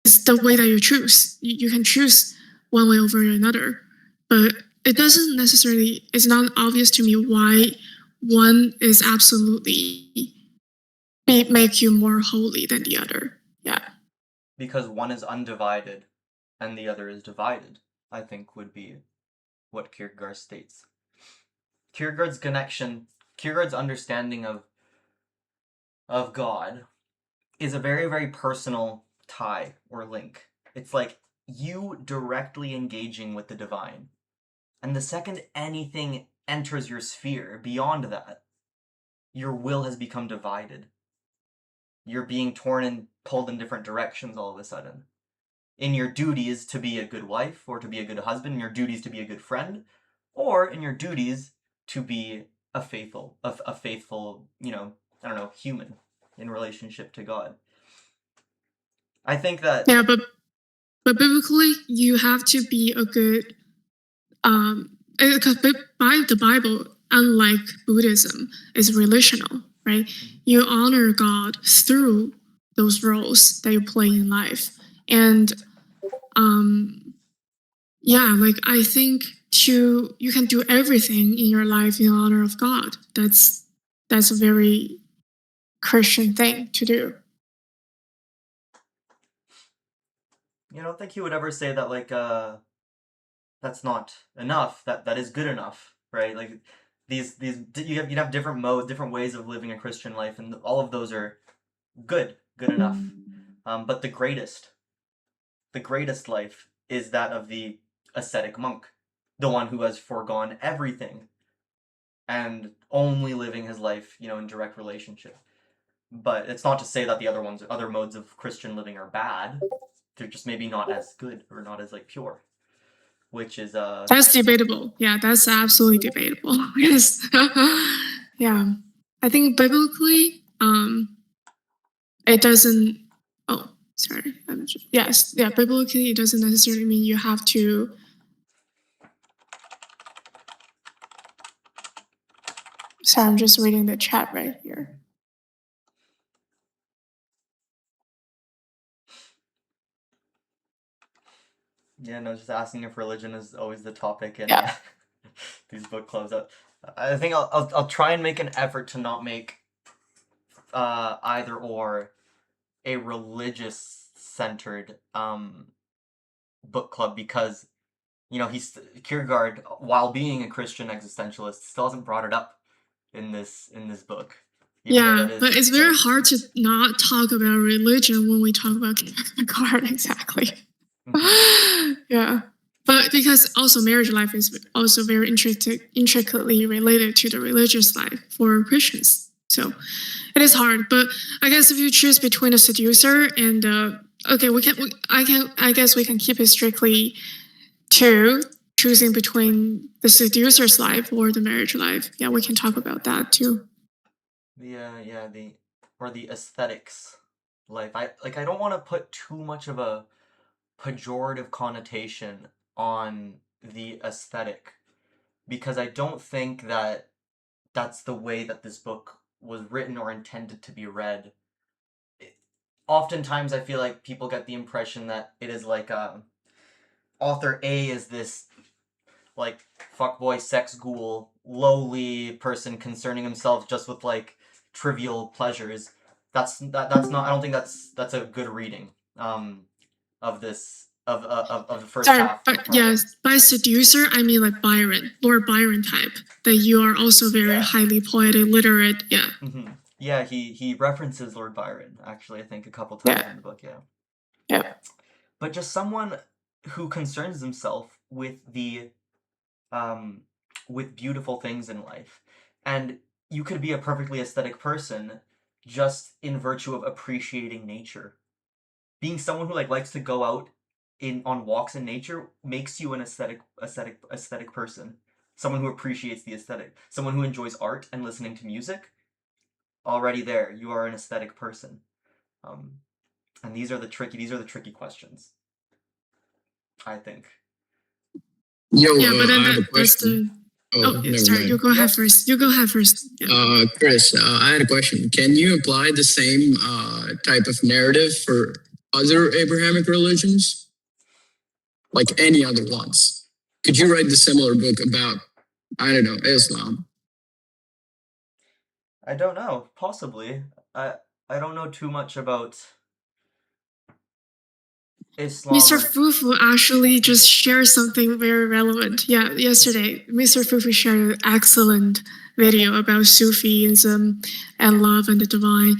It's the way that you choose. You can choose one way over another, but it doesn't necessarily. It's not obvious to me why one is absolutely make you more holy than the other. Yeah, Because one is undivided and the other is divided, I think would be what Kierkegaard states. Kierkegaard's understanding of God is a very, very personal tie or link. It's like you directly engaging with the divine. And the second anything enters your sphere beyond that, your will has become divided. You're being torn and pulled in different directions all of a sudden. In your duties to be a good wife or to be a good husband, in your duties to be a good friend, or in your duties to be a faithful, human in relationship to God. I think that yeah, but biblically, you have to be a good because by the Bible, unlike Buddhism, is relational, right? You honor God through those roles that you play in life, and I think you can do everything in your life in honor of God. That's a very Christian thing to do. I don't think he would ever say that that's not enough. That is good enough, right? Like you'd have different ways of living a Christian life, and all of those are good enough. But the greatest life is that of the ascetic monk, the one who has foregone everything and only living his life, in direct relationship. But it's not to say that the other modes of Christian living are bad. They're just maybe not as good or not as pure, which is that's debatable. Yeah, that's absolutely debatable. Yes. Yeah, I think biblically, it doesn't. Oh, sorry. Yes, yeah. Biblically, it doesn't necessarily mean you have to. Sorry, I'm just reading the chat right here. Yeah, no, just asking if religion is always the topic in Yeah. these book clubs. I think I'll try and make an effort to not make either or a religious centered book club, because Kierkegaard, while being a Christian existentialist, still hasn't brought it up in this book. Yeah, but it's very hard to not talk about religion when we talk about Kierkegaard. Exactly. Mm-hmm. Yeah, but because also marriage life is also very intricately related to the religious life for Christians. So it is hard. But I guess if you choose between a seducer and I guess we can keep it strictly to choosing between the seducer's life or the marriage life. Yeah, we can talk about that too. The aesthetics life. I don't want to put too much of a pejorative connotation on the aesthetic, because I don't think that that's the way that this book was written or intended to be read. Oftentimes I feel like people get the impression that it is like author A is this like fuckboy sex ghoul lowly person concerning himself just with like trivial pleasures. That's not, I don't think that's a good reading of this of the first Sorry, half. but yes, by seducer I mean like Byron, Lord Byron type. That you are also very highly poetic, literate. Yeah. Mm-hmm. Yeah, he references Lord Byron actually, I think a couple times in the book. Yeah. Yeah. But just someone who concerns himself with with beautiful things in life. And you could be a perfectly aesthetic person just in virtue of appreciating nature. Being someone who like likes to go out on walks in nature makes you an aesthetic person. Someone who appreciates the aesthetic. Someone who enjoys art and listening to music. Already there, you are an aesthetic person. And these are the tricky questions, I think. Yo, Yeah, but then I have a that's question. the. Oh, never sorry, mind. you go ahead first. You go ahead first. Yeah. Chris, I had a question. Can you apply the same type of narrative for other Abrahamic religions? Like any other ones? Could you write the similar book about, I don't know, Islam? I don't know. Possibly. I don't know too much about Islam. Mr. Fufu actually just shared something very relevant. Yeah, yesterday, Mr. Fufu shared an excellent video about Sufism and love and the divine.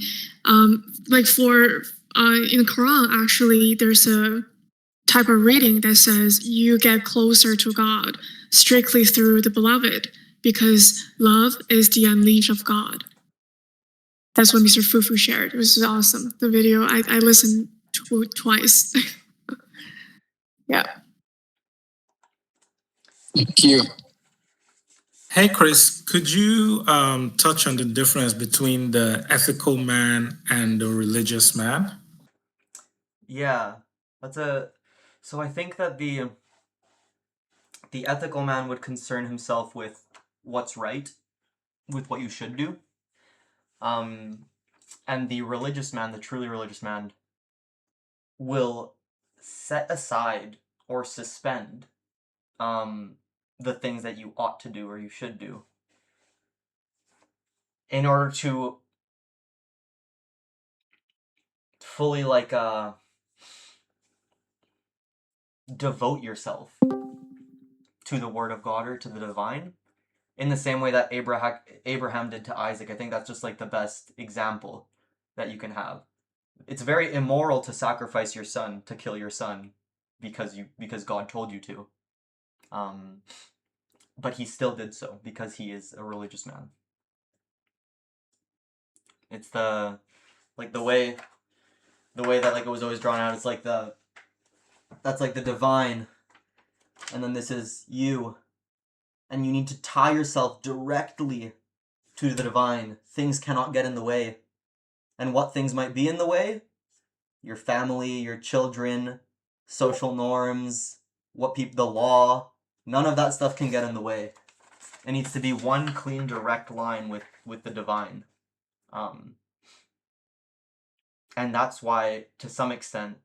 Like for in the Quran, actually, there's a type of reading that says you get closer to God strictly through the beloved, because love is the unleash of God. That's what Mr. Fufu shared. It was awesome. The video I listened to twice. Yeah. Thank you. Hey, Chris, could you touch on the difference between the ethical man and the religious man? Yeah, so I think that the ethical man would concern himself with what's right, with what you should do. And the religious man, the truly religious man, will set aside or suspend the things that you ought to do or you should do in order to fully like devote yourself to the word of God or to the divine, in the same way that Abraham did to Isaac. I think that's just like the best example that you can have. It's very immoral to sacrifice your son, to kill your son, because God told you to. But he still did so because he is a religious man. It's the way that like it was always drawn out. It's like that's like the divine, and then this is you, and you need to tie yourself directly to the divine. Things cannot get in the way. And what things might be in the way? Your family, your children, social norms, the law. None of that stuff can get in the way. It needs to be one clean, direct line with the divine. And that's why, to some extent,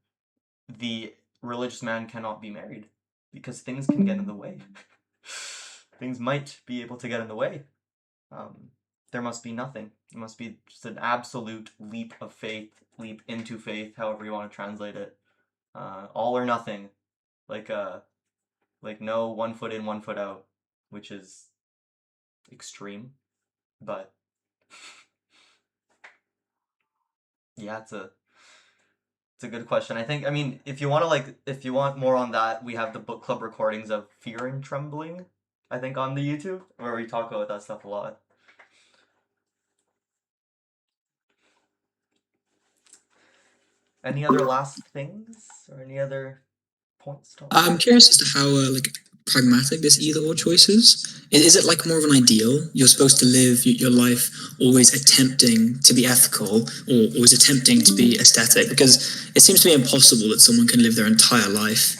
the religious man cannot be married, because things can get in the way. Things might be able to get in the way. There must be nothing. It must be just an absolute leap of faith, leap into faith, however you want to translate it. All or nothing, like no 1 foot in, 1 foot out, which is extreme, but yeah, it's a good question. I think, I mean, if you want more on that, we have the book club recordings of Fear and Trembling, I think, on the YouTube, where we talk about that stuff a lot. Any other last things or any other points? I'm curious as to how like pragmatic, this either or choices? Is it like more of an ideal? You're supposed to live your life always attempting to be ethical or always attempting to be aesthetic? Because it seems to be impossible that someone can live their entire life,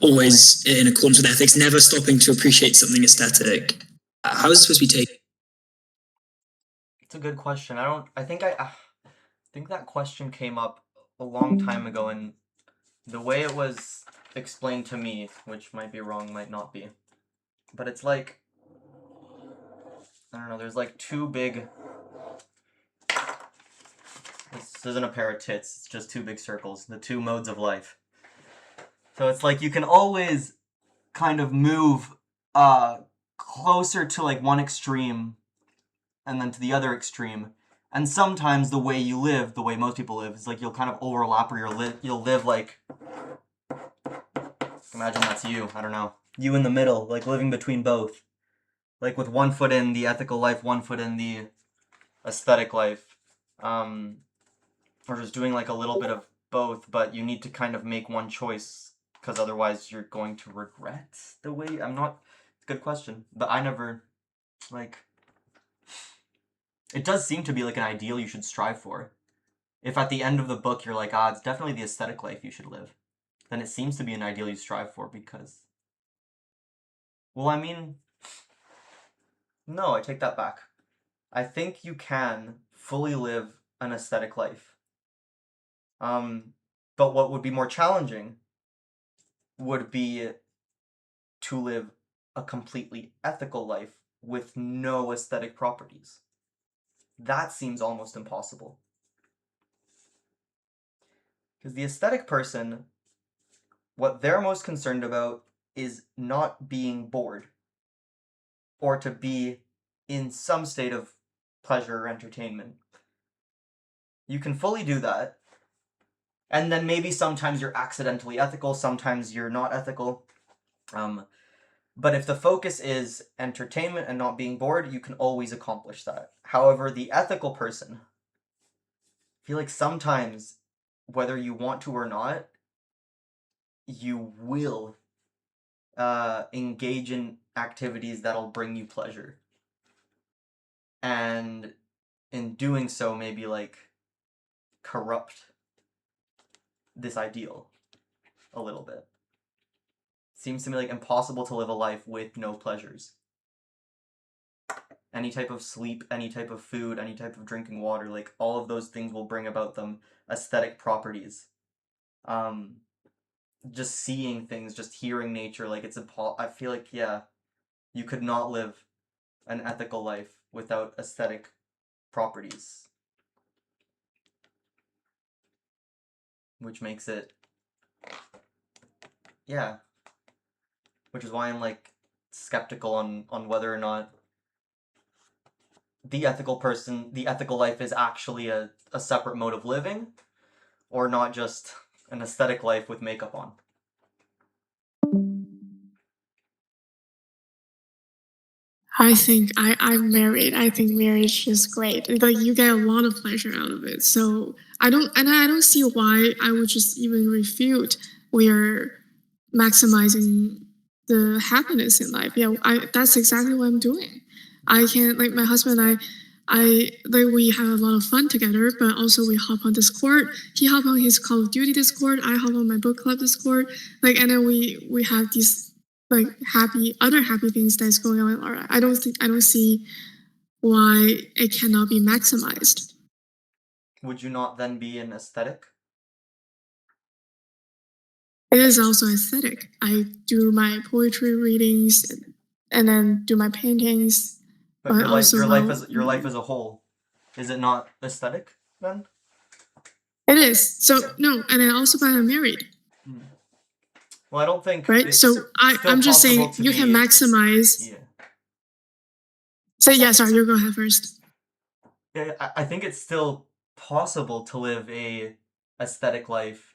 always in accordance with ethics, never stopping to appreciate something aesthetic. How is it supposed to be taken? It's a good question. I think that question came up a long time ago, and the way it was explained to me, which might be wrong, might not be, but it's like, I don't know, there's like two big, this isn't a pair of tits, it's just two big circles, the two modes of life. So it's like you can always kind of move closer to like one extreme and then to the other extreme. And sometimes the way you live, the way most people live, is like you'll kind of overlap, or you'll live like, imagine that's you, I don't know, you in the middle, like living between both. Like with one foot in the ethical life, one foot in the aesthetic life. Or just doing like a little bit of both, but you need to kind of make one choice, because otherwise you're going to regret the way, good question, but I never, like, it does seem to be like an ideal you should strive for. If at the end of the book you're like, it's definitely the aesthetic life you should live, then it seems to be an ideal you strive for, because, well, I mean, no, I take that back. I think you can fully live an aesthetic life. But what would be more challenging would be to live a completely ethical life with no aesthetic properties. That seems almost impossible. Because the aesthetic person, what they're most concerned about is not being bored, or to be in some state of pleasure or entertainment. You can fully do that, and then maybe sometimes you're accidentally ethical, sometimes you're not ethical. But if the focus is entertainment and not being bored, you can always accomplish that. However, the ethical person, I feel like sometimes, whether you want to or not, you will engage in activities that'll bring you pleasure. And in doing so, maybe like corrupt this ideal a little bit. Seems to me like impossible to live a life with no pleasures. Any type of sleep, any type of food, any type of drinking water, like all of those things will bring about them aesthetic properties. Just seeing things, just hearing nature, like it's I feel like, yeah, you could not live an ethical life without aesthetic properties. Which makes it, yeah. Which is why I'm like skeptical on whether or not the ethical life is actually a separate mode of living, or not just an aesthetic life with makeup on. I think I'm married. I think marriage is great. Like you get a lot of pleasure out of it. So I don't see why I would just even refute we are maximizing the happiness in life. Yeah, that's exactly what I'm doing. I can, like, my husband and I like, we have a lot of fun together, but also we hop on Discord. He hop on his Call of Duty Discord. I hop on my book club Discord. Like, and then we have these like other happy things that's going on. I don't see why it cannot be maximized. Would you not then be an aesthetic? It is also aesthetic. I do my poetry readings and then do my paintings. But your life as a whole, is it not aesthetic then? It is. So no, and then also, but I'm married. Well, I don't think. Right. So I'm just saying you can maximize. Yeah. So yeah, sorry, you go ahead first. Yeah, I think it's still possible to live a aesthetic life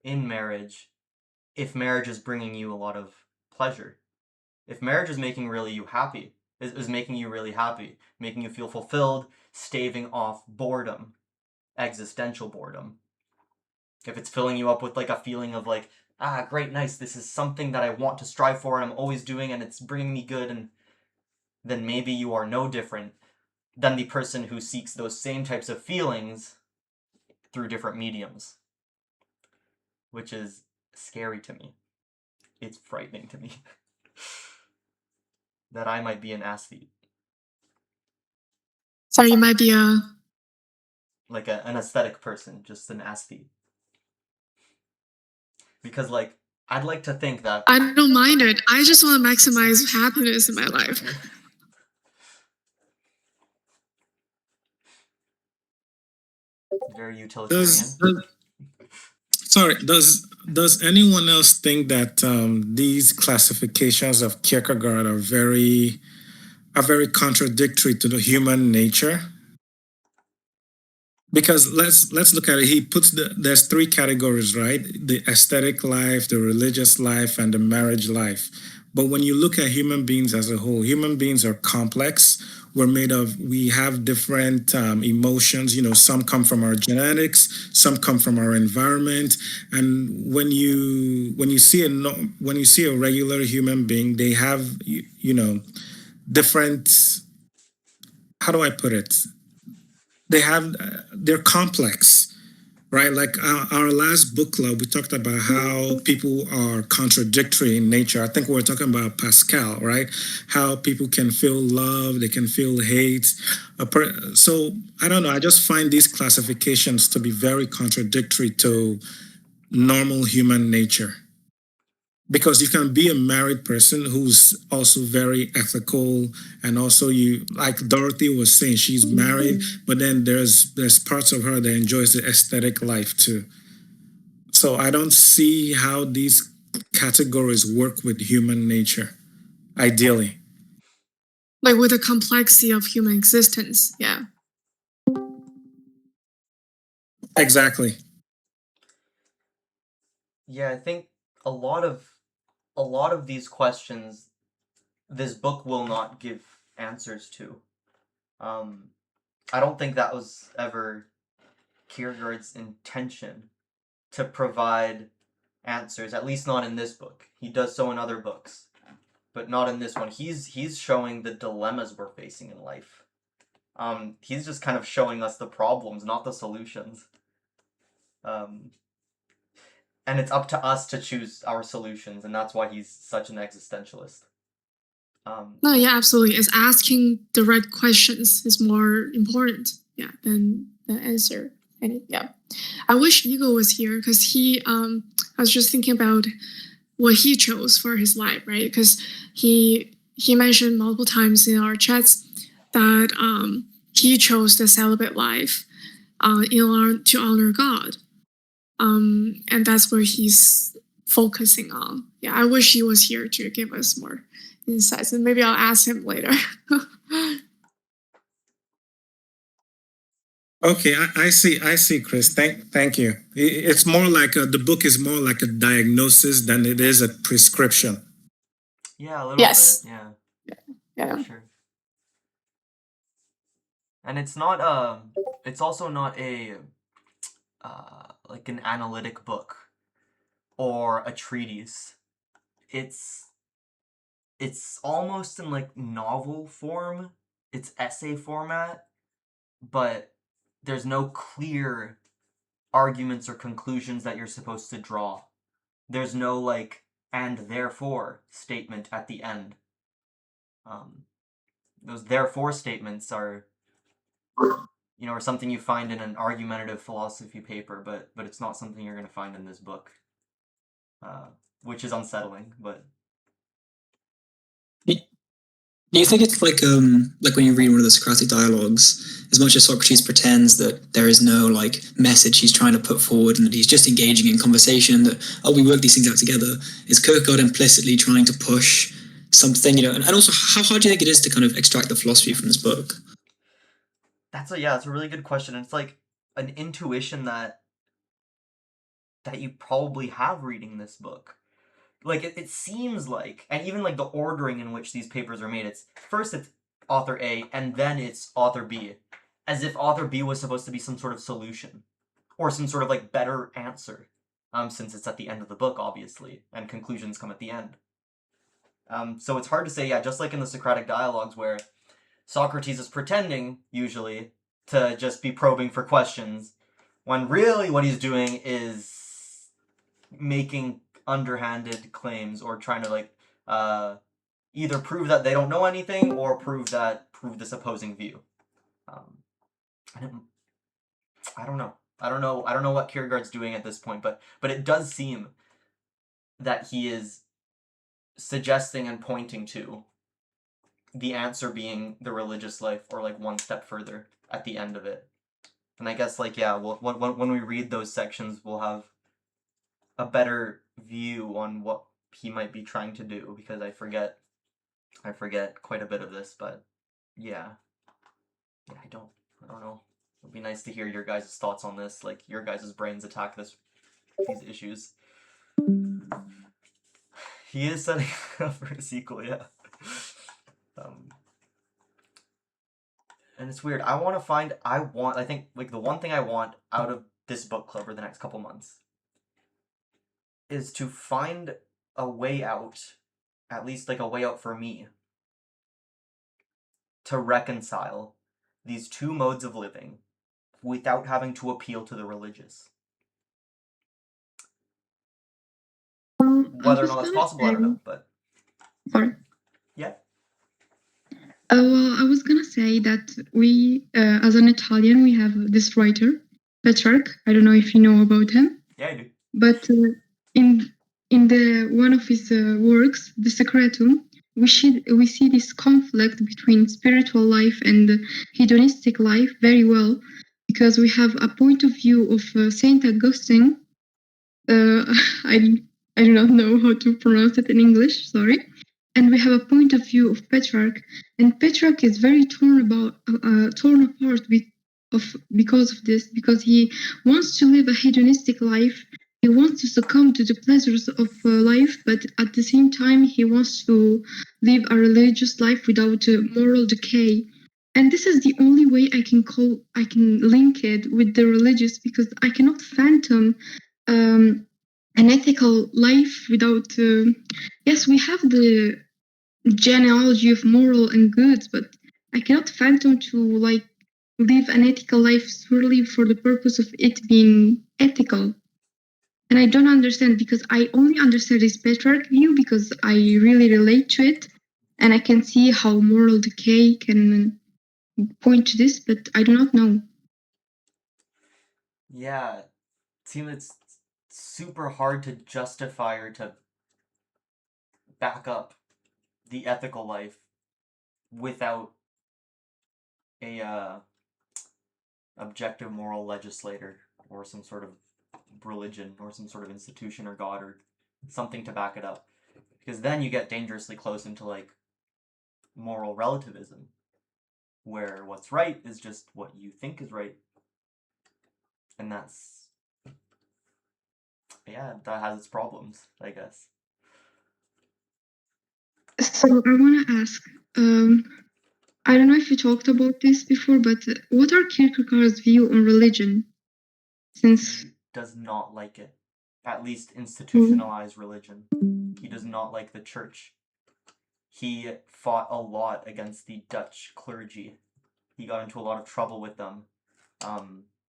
in marriage if marriage is bringing you a lot of pleasure. If marriage is making you happy, is making you really happy, making you feel fulfilled, staving off boredom, existential boredom. If it's filling you up with like a feeling of like great, nice, this is something that I want to strive for and I'm always doing and it's bringing me good, and then maybe you are no different than the person who seeks those same types of feelings through different mediums. Which is scary to me. It's frightening to me. That I might be an aesthete. So you might be a Like an aesthetic person, just an aesthete. Because, like, I'd like to think that... I don't mind it. I just want to maximize happiness in my life. Very utilitarian. Does anyone else think that these classifications of Kierkegaard are very contradictory to the human nature? Because let's look at it. He puts there's three categories, right? The aesthetic life, the religious life, and the marriage life. But when you look at human beings as a whole, human beings are complex. We have different emotions. Some come from our genetics, some come from our environment. And when you see a regular human being, they have different. How do I put it? They're complex, right? Like our last book club, we talked about how people are contradictory in nature. I think we were talking about Pascal, right? How people can feel love, they can feel hate. So I don't know. I just find these classifications to be very contradictory to normal human nature. Because you can be a married person who's also very ethical, and also like Dorothy was saying, she's married, but then there's parts of her that enjoys the aesthetic life too. So I don't see how these categories work with human nature, ideally. Like with the complexity of human existence, yeah. Exactly. Yeah, I think a lot of these questions this book will not give answers to. I don't think that was ever Kierkegaard's intention, to provide answers, at least not in this book. He does so in other books, but not in this one. He's showing the dilemmas we're facing in life. He's just kind of showing us the problems, not the solutions. And it's up to us to choose our solutions, and that's why he's such an existentialist. No, yeah, absolutely. It's asking the right questions is more important, yeah, than the answer. And yeah, I wish Eagle was here because I was just thinking about what he chose for his life, right? Because he mentioned multiple times in our chats that he chose the celibate life in order to honor God. And that's where he's focusing on. Yeah, I wish he was here to give us more insights, and maybe I'll ask him later. Okay, I see, Chris. Thank you. It's more like the book is more like a diagnosis than it is a prescription. Yeah, a little Yes. bit. Yeah. Yeah. For sure. And it's not it's also not a like an analytic book or a treatise. It's almost in like novel form. It's essay format, but there's no clear arguments or conclusions that you're supposed to draw. There's no like and therefore statement at the end. Those therefore statements are are something you find in an argumentative philosophy paper, but it's not something you're going to find in this book, which is unsettling. But do you think it's like when you read one of the Socratic dialogues, as much as Socrates pretends that there is no like message he's trying to put forward and that he's just engaging in conversation, that we work these things out together, is Kierkegaard implicitly trying to push something, and also how hard do you think it is to kind of extract the philosophy from this book? it's a really good question. And it's like an intuition that you probably have reading this book. Like it seems like, and even like the ordering in which these papers are made, it's author A and then it's author B, as if author B was supposed to be some sort of solution or some sort of like better answer. since it's at the end of the book, obviously, and conclusions come at the end. So it's hard to say, yeah, just like in the Socratic dialogues where Socrates is pretending, usually, to just be probing for questions, when really what he's doing is making underhanded claims or trying to, like, either prove that they don't know anything or prove this opposing view. I don't know. I don't know what Kierkegaard's doing at this point, but it does seem that he is suggesting and pointing to the answer being the religious life, or like one step further at the end of it. And I guess, like, yeah, when we read those sections, we'll have a better view on what he might be trying to do, because I forget quite a bit of this, but yeah, I don't know. It'd be nice to hear your guys' thoughts on this, like your guys' brains attack these issues. He is setting up for a sequel, yeah. And it's weird. I think, like, the one thing I want out of this book club for the next couple months is to find a way out, at least like a way out for me, to reconcile these two modes of living without having to appeal to the religious. Whether or not that's possible, I don't know, but... Sorry. Yeah? Well, I was gonna say that we, as an Italian, we have this writer, Petrarch. I don't know if you know about him. Yeah, I do. But in the one of his works, The Secretum, we see this conflict between spiritual life and hedonistic life very well, because we have a point of view of Saint Augustine. I do not know how to pronounce it in English. Sorry. And we have a point of view of Petrarch, and Petrarch is very torn apart because of this, because he wants to live a hedonistic life. He wants to succumb to the pleasures of life, but at the same time, he wants to live a religious life without moral decay. And this is the only way I can link it with the religious, because I cannot fathom an ethical life without. Yes, we have the genealogy of moral and goods, but I cannot fathom to like live an ethical life solely for the purpose of it being ethical. And I don't understand, because I only understand this Petrarch view because I really relate to it, and I can see how moral decay can point to this, but I do not know. Yeah, it seems it's super hard to justify or to back up the ethical life without a objective moral legislator or some sort of religion or some sort of institution or god or something to back it up, because then you get dangerously close into like moral relativism, where what's right is just what you think is right, and that has its problems, I guess. So I want to ask, I don't know if you talked about this before, but what are Kierkegaard's view on religion? Since he does not like it, at least institutionalized religion. He does not like the church. He fought a lot against the Dutch clergy. He got into a lot of trouble with them.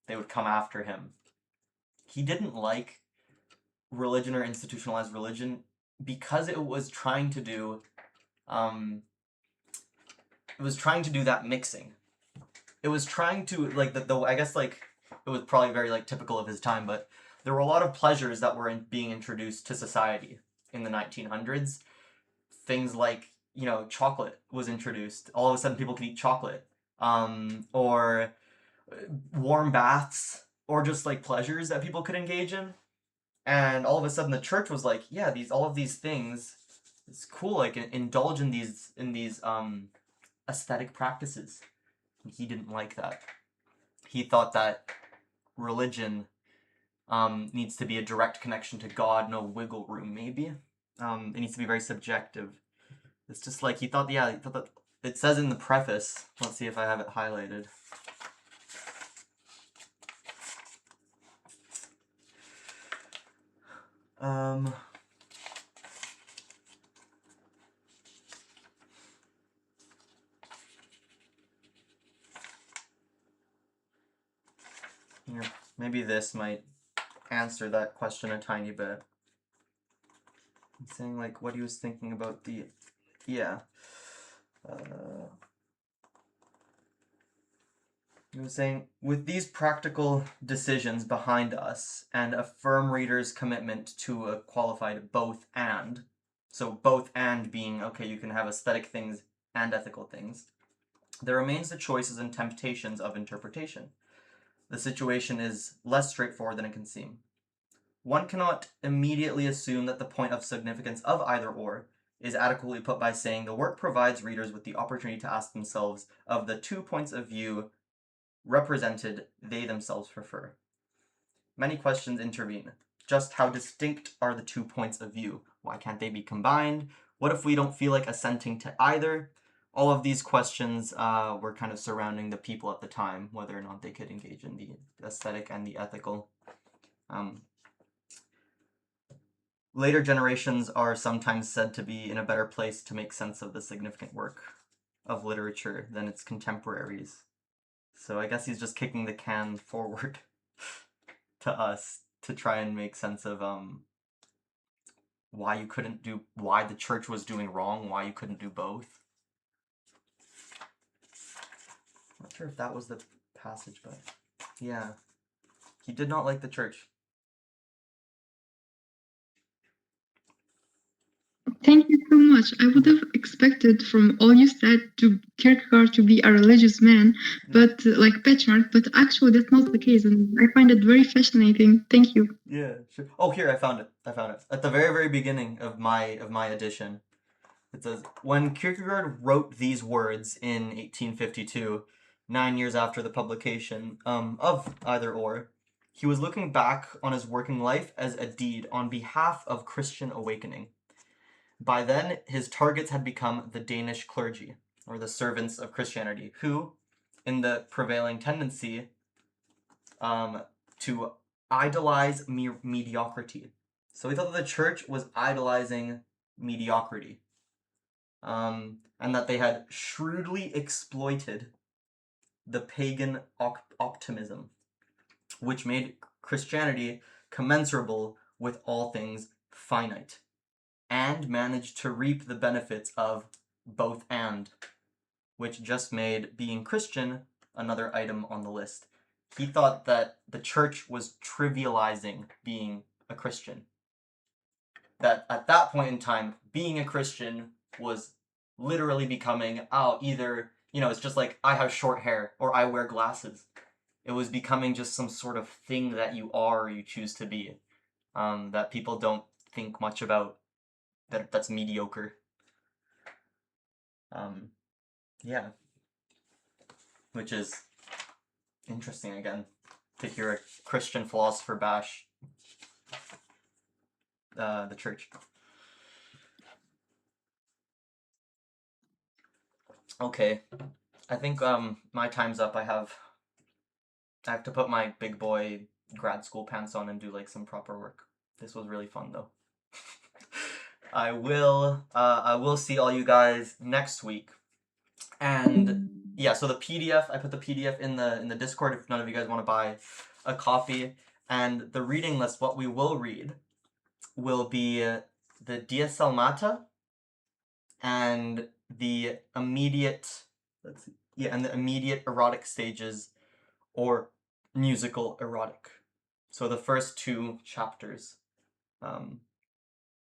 They would come after him. He didn't like religion or institutionalized religion because it was trying to do that mixing. It was trying to, like, I guess, like, it was probably very, like, typical of his time, but there were a lot of pleasures that were being introduced to society in the 1900s. Things like, you know, chocolate was introduced. All of a sudden people could eat chocolate. Or warm baths, or just, like, pleasures that people could engage in. And all of a sudden the church was like, yeah, all of these things, it's cool, like, indulge in these aesthetic practices. He didn't like that. He thought that religion needs to be a direct connection to God, no wiggle room, maybe. It needs to be very subjective. It's just like, he thought that, it says in the preface, let's see if I have it highlighted. Here, maybe this might answer that question a tiny bit. I'm saying like what he was thinking about the, yeah. He was saying, with these practical decisions behind us and a firm reader's commitment to a qualified both and, so both and being, okay, you can have aesthetic things and ethical things, there remains the choices and temptations of interpretation. The situation is less straightforward than it can seem. One cannot immediately assume that the point of significance of either or is adequately put by saying the work provides readers with the opportunity to ask themselves of the two points of view represented they themselves prefer. Many questions intervene. Just how distinct are the 2 points of view? Why can't they be combined? What if we don't feel like assenting to either? All of these questions were kind of surrounding the people at the time, whether or not they could engage in the aesthetic and the ethical. Later generations are sometimes said to be in a better place to make sense of the significant work of literature than its contemporaries. So I guess he's just kicking the can forward to us to try and make sense of why the church was doing wrong, why you couldn't do both. Not sure if that was the passage, but yeah. He did not like the church. Thank you so much. I would have expected from all you said to Kierkegaard to be a religious man, but like Petrarch, but actually that's not the case, and I find it very fascinating. Thank you. Yeah, sure. Oh, here, I found it. At the very, very beginning of my edition, it says, when Kierkegaard wrote these words in 1852, 9 years after the publication of Either Or, he was looking back on his working life as a deed on behalf of Christian awakening. By then, his targets had become the Danish clergy, or the servants of Christianity, who, in the prevailing tendency to idolize mediocrity. So he thought that the church was idolizing mediocrity, and that they had shrewdly exploited the pagan optimism, which made Christianity commensurable with all things finite, and managed to reap the benefits of both and, which just made being Christian another item on the list. He thought that the church was trivializing being a Christian. That at that point in time, being a Christian was literally becoming, either, it's just like, I have short hair, or I wear glasses. It was becoming just some sort of thing that you are or you choose to be, that people don't think much about, that's mediocre. Yeah. Which is interesting, again, to hear a Christian philosopher bash the church. Okay, I think my time's up. I have to put my big boy grad school pants on and do like some proper work. This was really fun though. I will see all you guys next week. And yeah, so the PDF, I put the PDF in the Discord if none of you guys want to buy a copy. And the reading list, what we will read will be the Dies Salmata and the immediate, and the immediate erotic stages, or musical erotic. So the first 2 chapters. The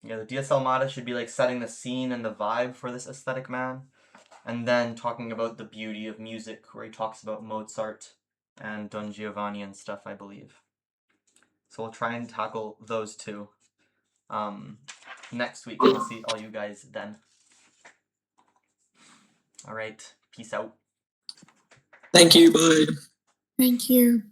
Dies Salmata should be like setting the scene and the vibe for this aesthetic man, and then talking about the beauty of music, where he talks about Mozart and Don Giovanni and stuff, I believe. So we'll try and tackle those 2 next week. We'll see all you guys then. All right, peace out. Thank you, bye. Thank you.